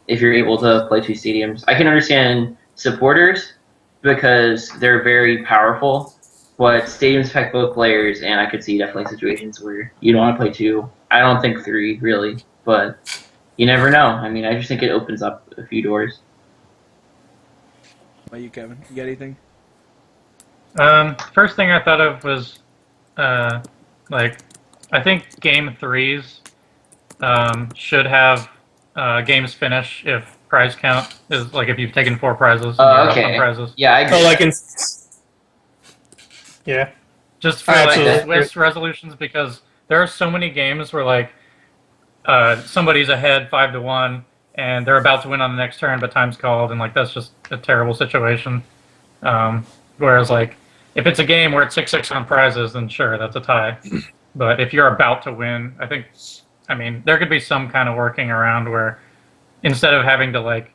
Speaker 3: if you're able to play two stadiums. I can understand supporters because they're very powerful, but stadiums affect both players, and I could see definitely situations where you don't want to play two. I don't think three really, but you never know. I mean, I just think it opens up a few doors.
Speaker 1: What about you, Kevin? You got anything?
Speaker 5: First thing I thought of was, I think game threes should have games finish if prize count is like if you've taken 4 prizes. And you're up on
Speaker 3: Okay.
Speaker 5: prizes.
Speaker 3: Yeah, I agree.
Speaker 4: So like in yeah.
Speaker 5: Just for
Speaker 4: Absolutely.
Speaker 5: like Swiss resolutions, because there are so many games where like somebody's ahead 5-1 and they're about to win on the next turn, but time's called, and like that's just a terrible situation. Whereas like if it's a game where it's 6-6 on prizes, then sure, that's a tie. But if you're about to win, I mean, there could be some kind of working around where instead of having to like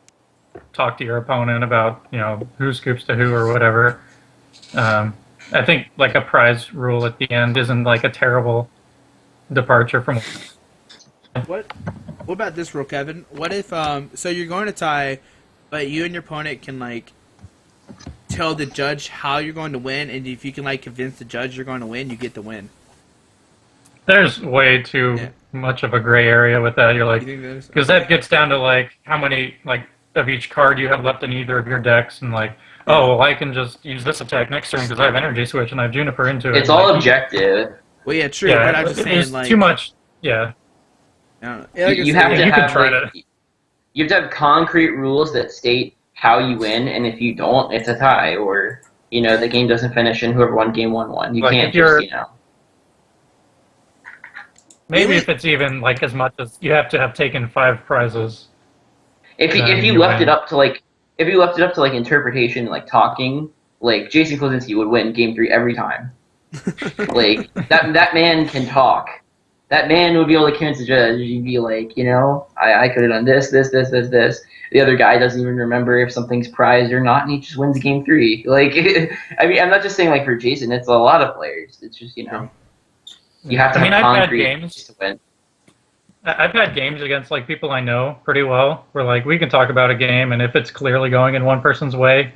Speaker 5: talk to your opponent about who scoops to who or whatever, I think like a prize rule at the end isn't like a terrible departure from.
Speaker 1: What about this rule, Kevin? What if so you're going to tie, but you and your opponent can like tell the judge how you're going to win, and if you can like convince the judge you're going to win, you get the win.
Speaker 5: There's way too much of a gray area with that. You're like,
Speaker 1: You think there's
Speaker 5: because that gets down to like how many like of each card you have left in either of your decks, and like, oh, well, I can just use this attack next turn because I have Energy Switch and I have Juniper into it.
Speaker 3: It's all
Speaker 5: like,
Speaker 3: objective.
Speaker 1: well, yeah, true.
Speaker 5: Yeah,
Speaker 1: but I'm just saying
Speaker 5: there's
Speaker 1: like
Speaker 5: too much. Yeah,
Speaker 1: I don't know. Yeah, like I
Speaker 3: You
Speaker 1: said,
Speaker 3: have to
Speaker 5: you can
Speaker 3: have
Speaker 5: try
Speaker 3: like, you have to have concrete rules that state how you win, and if you don't, it's a tie, or the game doesn't finish, and whoever won game won. You
Speaker 5: Like,
Speaker 3: can't
Speaker 5: if you're-
Speaker 3: just
Speaker 5: maybe
Speaker 1: Really?
Speaker 5: if it's even like as much as you have to have taken 5 prizes.
Speaker 3: if you
Speaker 5: you
Speaker 3: left
Speaker 5: win.
Speaker 3: it up to like interpretation, like talking, like Jason Klosinski would win game 3 every time. Like that man can talk. That man would be able to convince the judge. You'd be like, I could have done this. The other guy doesn't even remember if something's prized or not, and he just wins game 3. Like, I mean, I'm not just saying like for Jason. It's a lot of players. It's just you have to
Speaker 5: I mean,
Speaker 3: have
Speaker 5: I've had
Speaker 3: concrete
Speaker 5: games-
Speaker 3: to win.
Speaker 5: I've had games against like people I know pretty well where like we can talk about a game, and if it's clearly going in one person's way,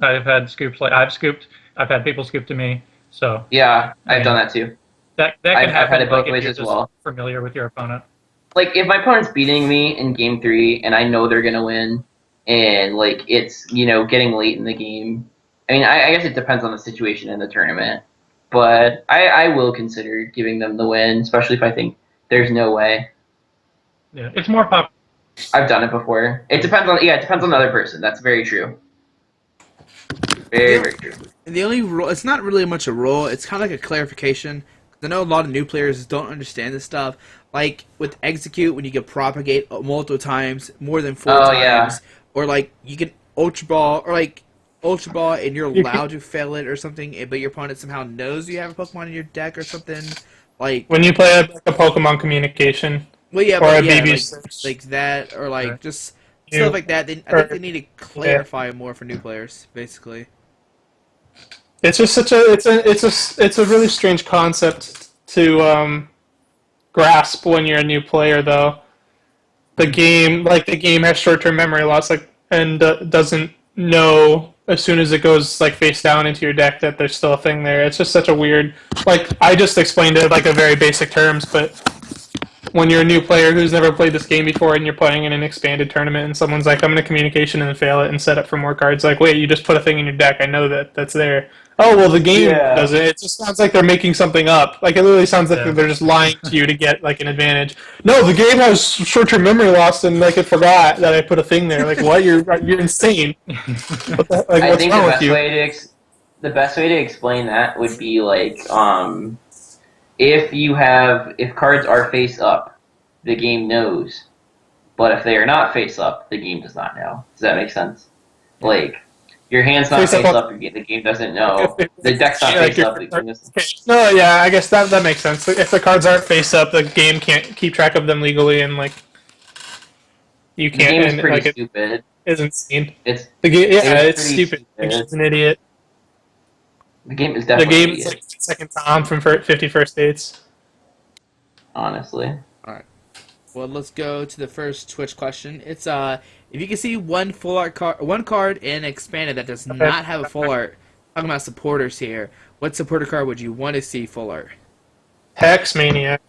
Speaker 5: I've had scoops like I've had people scoop to me. So
Speaker 3: Yeah, I've
Speaker 5: Yeah.
Speaker 3: done that too.
Speaker 5: that can
Speaker 3: I've
Speaker 5: happen.
Speaker 3: had it both
Speaker 5: like, if
Speaker 3: ways
Speaker 5: you're
Speaker 3: as
Speaker 5: just
Speaker 3: well.
Speaker 5: familiar with your opponent.
Speaker 3: Like if my opponent's beating me in game 3 and I know they're gonna win, and like it's getting late in the game. I mean, I guess it depends on the situation in the tournament, but I will consider giving them the win, especially if I think there's no way.
Speaker 5: Yeah, it's more pop.
Speaker 3: I've done it before. It depends on it depends on the other person. That's very true. Very very true.
Speaker 1: And the only rule, it's not really much a rule, it's kind of like a clarification. I know a lot of new players don't understand this stuff. Like with execute, when you can propagate multiple times, more than 4
Speaker 3: Oh,
Speaker 1: times,
Speaker 3: yeah.
Speaker 1: or like you can ultra ball, and you're allowed to fail it or something, but your opponent somehow knows you have a Pokemon in your deck or something. Like,
Speaker 4: When you play a Pokemon communication
Speaker 1: well, yeah,
Speaker 4: or
Speaker 1: but
Speaker 4: a
Speaker 1: yeah,
Speaker 4: BB
Speaker 1: like,
Speaker 4: search.
Speaker 1: like that, or like
Speaker 5: Right.
Speaker 1: just
Speaker 4: You-
Speaker 1: stuff like that. I think they need to clarify more for new players, basically.
Speaker 4: It's just such it's a really strange concept to grasp when you're a new player, though. The game has short-term memory loss, and doesn't know as soon as it goes like face down into your deck that there's still a thing there. It's just such a weird. Like I just explained it like a very basic terms, but when you're a new player who's never played this game before and you're playing in an expanded tournament and someone's like, I'm going to communication and then fail it and set up for more cards, like, wait, you just put a thing in your deck. I know that's there. Oh, well, the game does it. It just sounds like they're making something up. Like, it literally sounds like
Speaker 5: Yeah.
Speaker 4: they're just lying to you to get, like, an advantage. No, the game has short-term memory loss and, like, it forgot that I put a thing there. Like, what? You're insane. What the, like,
Speaker 3: I
Speaker 4: what's
Speaker 3: think
Speaker 4: wrong
Speaker 3: the
Speaker 4: with
Speaker 3: best
Speaker 4: you?
Speaker 3: way the best way to explain that would be like if cards are face up, the game knows, but if they are not face up, the game does not know. Does that make sense? Like Your hand's not
Speaker 4: Face
Speaker 3: face
Speaker 4: up.
Speaker 3: up. The game doesn't know. The deck's not
Speaker 4: Yeah, like
Speaker 3: face up. The
Speaker 4: your-
Speaker 3: game doesn't.
Speaker 4: Okay. No, yeah, I guess that makes sense. If the cards aren't face up, the game can't keep track of them legally, and like you
Speaker 3: The
Speaker 4: can't,
Speaker 3: game is
Speaker 4: and
Speaker 3: pretty
Speaker 4: like it
Speaker 3: stupid.
Speaker 4: isn't seen.
Speaker 3: It's
Speaker 4: The game, yeah, it's
Speaker 3: pretty
Speaker 4: stupid. Like, she's an idiot.
Speaker 3: The game is
Speaker 4: The
Speaker 3: definitely
Speaker 4: game
Speaker 3: an
Speaker 4: is
Speaker 3: idiot,
Speaker 4: like second Tom from 50 First Dates.
Speaker 3: honestly.
Speaker 1: Well, let's go to the first Twitch question. It's if you can see one full art card, one card in expanded that does not have a full art. Talking about supporters here. What supporter card would you want to see full art?
Speaker 4: Hex Maniac.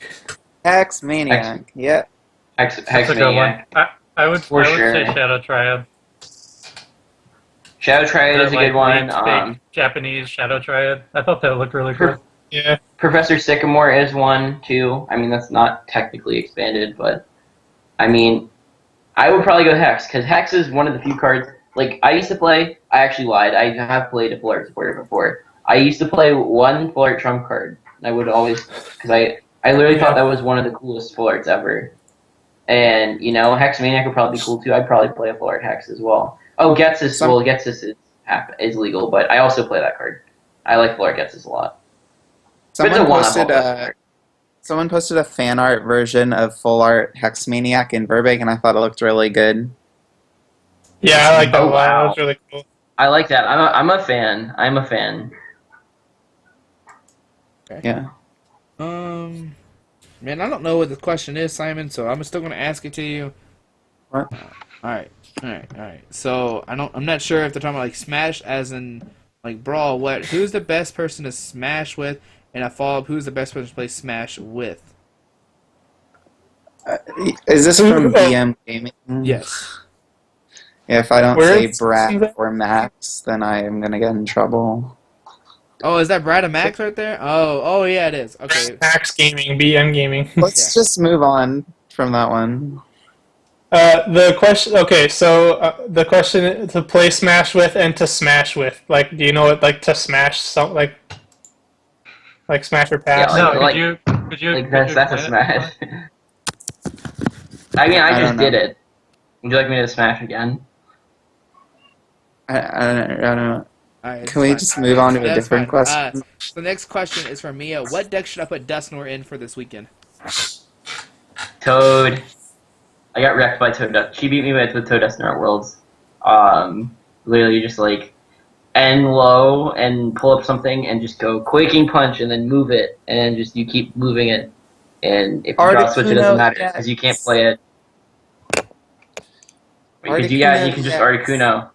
Speaker 2: Hex Maniac. Yep.
Speaker 3: Hex
Speaker 5: That's a good one.
Speaker 3: Maniac.
Speaker 5: I would
Speaker 3: For
Speaker 5: say
Speaker 3: sure.
Speaker 5: Shadow Triad.
Speaker 3: Shadow Triad is a good one.
Speaker 5: Fake Japanese Shadow Triad. I thought that looked really cool.
Speaker 4: Yeah.
Speaker 3: Professor Sycamore is one too. I mean, that's not technically expanded, but I mean, I would probably go Hex because Hex is one of the few cards. Like I used to play. I actually lied. I have played a full art supporter before. I used to play one full art trump card. I would always because I literally thought that was one of the coolest full arts ever. And you know, Hex Maniac would probably be cool too. I'd probably play a full art Hex as well. Oh, Getsus. Well, Getsus is legal, but I also play that card. I like full art Getsus a lot.
Speaker 2: Someone
Speaker 3: It's a one-up
Speaker 2: posted
Speaker 3: all-star.
Speaker 2: someone posted a fan art version of full art Hex Maniac in Burbank, and I thought it looked really good.
Speaker 4: Yeah, I like that
Speaker 3: Oh,
Speaker 4: a lot. That
Speaker 3: wow.
Speaker 4: was really cool.
Speaker 3: I like that. I'm a fan. I'm a fan.
Speaker 2: Yeah.
Speaker 1: Man, I don't know what the question is, Simon. So I'm still gonna ask it to you.
Speaker 2: What?
Speaker 1: All right. So I'm not sure if they're talking about like Smash as in like Brawl. Who's the best person to Smash with? And a follow-up, who's the best person to play Smash with?
Speaker 2: Is this from BM Gaming?
Speaker 1: Yes.
Speaker 2: Yeah, if I don't
Speaker 4: Where
Speaker 2: say
Speaker 4: is-
Speaker 2: Brad or Max, then I am gonna get in trouble.
Speaker 1: Oh, is that Brad and Max right there? Oh yeah, it is. Okay.
Speaker 4: Max Gaming, BM Gaming.
Speaker 2: Let's just move on from that one.
Speaker 4: The question. Okay, so the question to play Smash with and to smash with. Like, do you know what like to smash? So like smash or pass?
Speaker 3: Yeah,
Speaker 5: No,
Speaker 3: like-
Speaker 5: could you?
Speaker 3: Like
Speaker 5: could you
Speaker 3: that's a
Speaker 5: explain it?
Speaker 3: smash. I mean, I
Speaker 2: I
Speaker 3: just
Speaker 2: don't know.
Speaker 3: did it. Would you like me to smash again?
Speaker 2: I don't know.
Speaker 1: All right,
Speaker 2: Can we just move on to a
Speaker 1: That's
Speaker 2: different
Speaker 1: fine.
Speaker 2: question?
Speaker 1: So the next question is from Mia. What deck should I put Dustnor in for this weekend?
Speaker 3: Toad. I got wrecked by Toad. She beat me with Toad Destiny at Worlds. Literally just like end low and pull up something and just go Quaking Punch and then move it and just you keep moving it. And if you draw switch, it doesn't
Speaker 2: Articuno,
Speaker 3: matter
Speaker 2: yes.
Speaker 3: because you can't play it. You can
Speaker 2: Articuno,
Speaker 3: just
Speaker 2: yes.
Speaker 3: Articuno.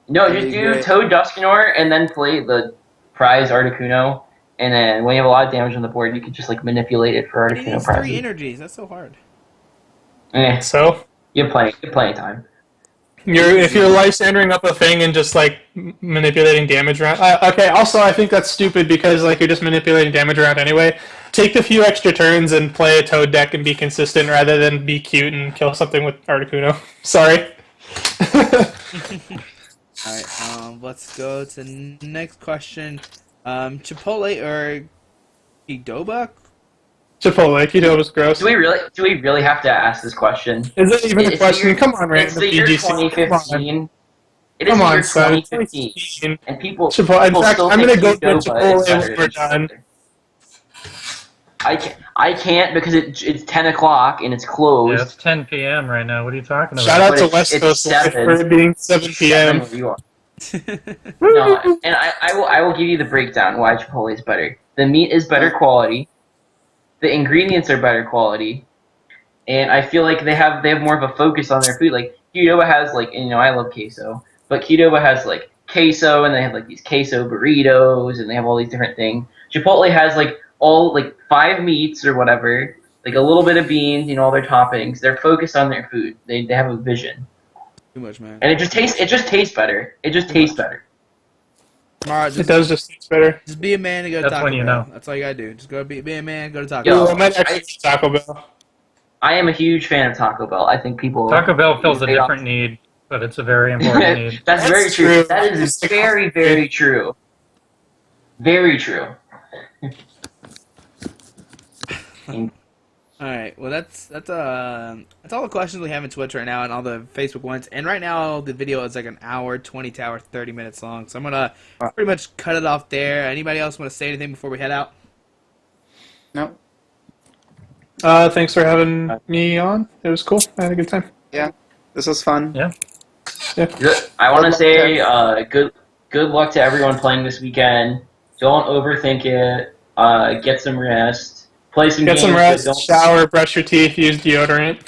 Speaker 3: No,
Speaker 2: That'd
Speaker 3: just
Speaker 2: be
Speaker 3: do
Speaker 2: great.
Speaker 3: Toad Duskinor and then play the prize Articuno. And then when you have a lot of damage on the board, you can just like manipulate it for
Speaker 1: He
Speaker 3: Articuno
Speaker 1: needs 3
Speaker 3: prizes.
Speaker 1: energies. That's so hard.
Speaker 4: So
Speaker 3: You have plenty of time.
Speaker 4: if you're lifestanding up a thing and just like manipulating damage around. Okay. Also, I think that's stupid because like you're just manipulating damage around anyway. Take the few extra turns and play a Toad deck and be consistent rather than be cute and kill something with Articuno. Sorry.
Speaker 1: All right. Let's go to the next question. Chipotle or Qdoba?
Speaker 4: Chipotle, Keto was gross.
Speaker 3: Do we really have to ask this question?
Speaker 4: Is that even a
Speaker 3: It's the
Speaker 4: question?
Speaker 3: year-
Speaker 4: Come on,
Speaker 3: It's
Speaker 4: random
Speaker 3: the year
Speaker 4: BGC. Come on.
Speaker 3: 2015. It is
Speaker 4: Come
Speaker 3: the
Speaker 4: on,
Speaker 3: year
Speaker 4: son.
Speaker 3: 2015, and people.
Speaker 4: Chipotle. In
Speaker 3: people
Speaker 4: fact,
Speaker 3: still
Speaker 4: I'm
Speaker 3: think
Speaker 4: gonna go
Speaker 3: Qdoba
Speaker 4: get
Speaker 3: is
Speaker 4: Chipotle
Speaker 3: better
Speaker 4: when
Speaker 3: than
Speaker 4: we're done.
Speaker 3: I can't because it's 10 o'clock and it's closed.
Speaker 5: Yeah, it's 10 p.m. right now. What are you talking about?
Speaker 4: Shout out
Speaker 3: But
Speaker 4: to
Speaker 3: it's-
Speaker 4: West
Speaker 3: it's
Speaker 4: Coast Life
Speaker 3: 7.
Speaker 4: for it being 7 p.m.
Speaker 3: Where you are. No, and I will give you the breakdown why Chipotle is better. The meat is better quality. The ingredients are better quality, and I feel like they have more of a focus on their food. Like Qdoba has like, and, I love queso, but Qdoba has like queso, and they have like these queso burritos, and they have all these different things. Chipotle has like all like 5 meats or whatever, like a little bit of beans, all their toppings. They're focused on their food. They have a vision,
Speaker 1: Too much, man.
Speaker 3: and it just tastes better. It just tastes better.
Speaker 1: Alright,
Speaker 4: It
Speaker 1: just,
Speaker 4: does just taste better.
Speaker 1: just be a man and go to
Speaker 5: That's
Speaker 1: Taco
Speaker 5: when you
Speaker 1: Bell.
Speaker 5: know.
Speaker 1: That's all you gotta do. Just go be a man, go to Taco
Speaker 3: Yo,
Speaker 1: Bell.
Speaker 4: Ooh, I might actually eat Taco Bell.
Speaker 3: I am a huge fan of Taco Bell. I think people
Speaker 5: Taco Bell fills a
Speaker 3: they
Speaker 5: different need, but it's a very important need.
Speaker 3: That's
Speaker 4: That's
Speaker 3: very true.
Speaker 4: true.
Speaker 3: That is very, very true. Very true.
Speaker 1: All right. Well, that's all the questions we have in Twitch right now, and all the Facebook ones. And right now, the video is like an hour, 20 to hour, 30 minutes long. So I'm gonna pretty much cut it off there. Anybody else want to say anything before we head out?
Speaker 2: Nope.
Speaker 4: Thanks for having me on. It was cool. I had a good time.
Speaker 2: This was fun.
Speaker 5: Yeah.
Speaker 3: I want to
Speaker 2: Good luck
Speaker 3: say
Speaker 2: to
Speaker 3: good luck to everyone playing this weekend. Don't overthink it. Get some rest. Play some
Speaker 4: Get
Speaker 3: games.
Speaker 4: some
Speaker 3: but
Speaker 4: rest,
Speaker 3: don't-
Speaker 4: shower, brush your teeth, use deodorant.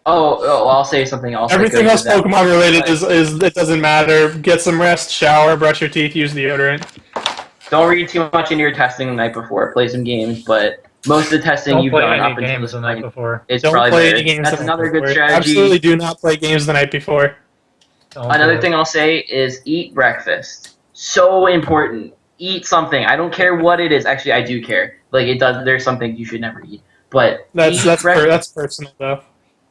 Speaker 3: I'll say something else. that
Speaker 4: Everything
Speaker 3: goes
Speaker 4: else
Speaker 3: with that.
Speaker 4: Pokemon related is it doesn't matter. Get some rest, shower, brush your teeth, use deodorant.
Speaker 3: Don't read too much into your testing the night before. Play some games, but most of the testing
Speaker 5: Don't
Speaker 3: you've
Speaker 5: play
Speaker 3: done
Speaker 5: any
Speaker 3: up until
Speaker 5: games
Speaker 3: this
Speaker 5: the night
Speaker 3: point
Speaker 5: before.
Speaker 3: is
Speaker 4: Don't
Speaker 3: probably
Speaker 4: play
Speaker 3: better.
Speaker 4: any games
Speaker 3: That's
Speaker 4: the night
Speaker 3: another good
Speaker 4: before.
Speaker 3: strategy.
Speaker 4: Absolutely do not play games the night before.
Speaker 5: Don't
Speaker 3: Another
Speaker 5: do it.
Speaker 3: thing I'll say is eat breakfast. So important. Eat something. I don't care what it is. Actually, I do care. Like it does. There's some things you should never eat. But
Speaker 4: That's
Speaker 3: eat breakfast.
Speaker 4: that's personal though.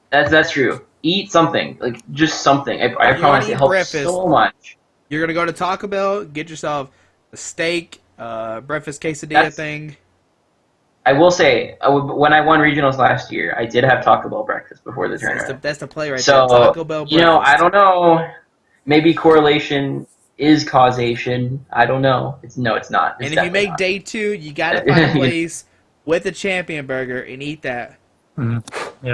Speaker 3: That's true. Eat something. Like just something. I
Speaker 1: You
Speaker 3: promise
Speaker 1: wanna
Speaker 3: it
Speaker 1: eat
Speaker 3: helps
Speaker 1: breakfast.
Speaker 3: so much.
Speaker 1: You're gonna go to Taco Bell, get yourself a steak, breakfast quesadilla
Speaker 3: That's-
Speaker 1: thing.
Speaker 3: I will say, when I won regionals last year, I did have Taco Bell breakfast before the tournament.
Speaker 1: That's the play right
Speaker 3: So,
Speaker 1: there. Taco Bell breakfast.
Speaker 3: You know, I don't know. Maybe correlation is causation. I don't know. It's not. It's
Speaker 1: And if you
Speaker 3: definitely
Speaker 1: make
Speaker 3: not.
Speaker 1: day 2, you gotta find a place with a champion burger and eat that.
Speaker 3: You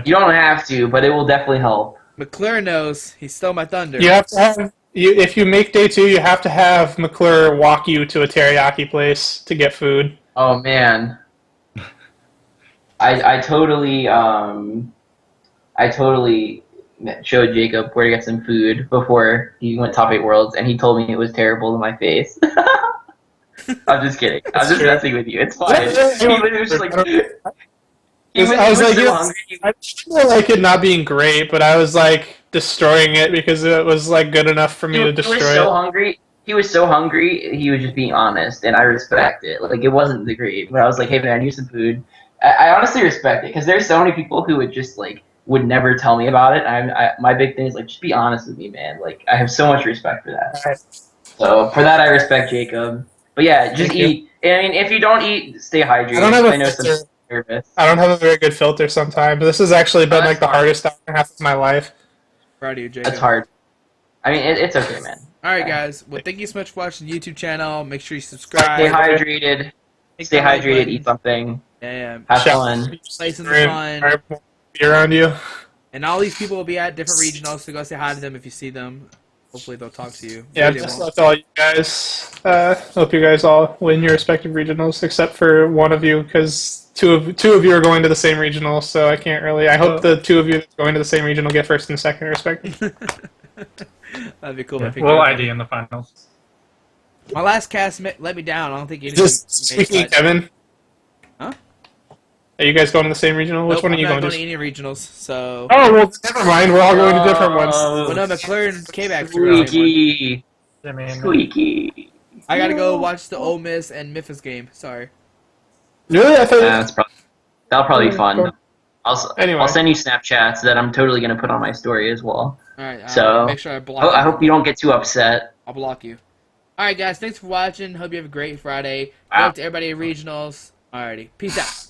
Speaker 3: don't have to, but it will definitely help.
Speaker 1: McClure knows he stole my thunder.
Speaker 4: You have to have if you make day 2, you have to have McClure walk you to a teriyaki place to get food.
Speaker 3: Oh man, I totally showed Jacob where to get some food before he went top 8 worlds, and he told me it was terrible to my face. I'm just kidding. I'm just
Speaker 4: true.
Speaker 3: messing with you. It's fine. He was just like. He was,
Speaker 4: I was like,
Speaker 3: so
Speaker 4: yes.
Speaker 3: hungry.
Speaker 4: I feel like it not being great, but I was like destroying it because it was like good enough for me to
Speaker 3: He
Speaker 4: destroy
Speaker 3: was so
Speaker 4: it.
Speaker 3: hungry. He was so hungry. He was just being honest, and I respect it. Like it wasn't the great, but I was like, "Hey man, I need some food." I honestly respect it because there's so many people who would just like would never tell me about it. My big thing is like just be honest with me, man. Like I have so much respect for that. So for that, I respect Jacob. But yeah, just
Speaker 4: Thank you.
Speaker 3: eat. I mean, if you don't eat, stay hydrated.
Speaker 4: I don't have a
Speaker 3: know some
Speaker 4: filter.
Speaker 3: nervous.
Speaker 4: I don't have a very good filter sometimes. This has actually been
Speaker 3: that's
Speaker 4: like the
Speaker 3: fine.
Speaker 4: hardest hour and a half of my life.
Speaker 1: Proud of you, Jacob.
Speaker 3: That's hard. I mean, it's okay, man.
Speaker 1: All right, guys. Well, thank you so much for watching the YouTube channel. Make sure you subscribe.
Speaker 3: Stay hydrated.
Speaker 1: Hit
Speaker 3: Stay
Speaker 1: that like
Speaker 3: hydrated.
Speaker 1: button.
Speaker 3: Eat something.
Speaker 1: Yeah.
Speaker 3: Have
Speaker 4: Shout-
Speaker 3: fun.
Speaker 1: Play some fun.
Speaker 4: Be around you.
Speaker 1: And all these people will be at different regionals, so go say hi to them if you see them. Hopefully they'll talk to you.
Speaker 4: Yeah,
Speaker 1: Maybe they
Speaker 4: just
Speaker 1: won't.
Speaker 4: left all you guys. Hope you guys all win your respective regionals, except for one of you, because two of you are going to the same regional. So I can't really. I hope the two of you that's going to the same regional get first and second, respectively.
Speaker 1: That'd be cool.
Speaker 5: Yeah,
Speaker 1: if I picked
Speaker 5: we'll
Speaker 1: you up.
Speaker 5: ID in the finals.
Speaker 1: My last cast let me down. I don't think anything.
Speaker 4: Just speaking,
Speaker 1: made
Speaker 4: Kevin.
Speaker 1: Huh?
Speaker 4: Are you guys going to the same regional? Which
Speaker 1: Nope,
Speaker 4: one are
Speaker 1: I'm
Speaker 4: you
Speaker 1: not
Speaker 4: going
Speaker 1: to
Speaker 4: to?
Speaker 1: any regionals. So.
Speaker 4: Oh well, never mind. We're all going to different ones.
Speaker 1: Well, no, McLaren and K-Back's are going.
Speaker 3: Squeaky.
Speaker 5: I mean,
Speaker 3: Squeaky.
Speaker 1: I gotta go watch the Ole Miss and Memphis game. Sorry.
Speaker 4: Really? I thought.
Speaker 3: That'll probably be fun.
Speaker 4: Anyway.
Speaker 3: I'll send you Snapchats that I'm totally gonna put on my story as well.
Speaker 1: All right.
Speaker 3: So,
Speaker 1: make sure I block.
Speaker 3: I
Speaker 1: you.
Speaker 3: hope you don't get too upset.
Speaker 1: I'll block you. All right, guys. Thanks for watching. Hope you have a great Friday. Good
Speaker 3: Wow.
Speaker 1: luck to everybody at regionals. Alrighty. Peace out.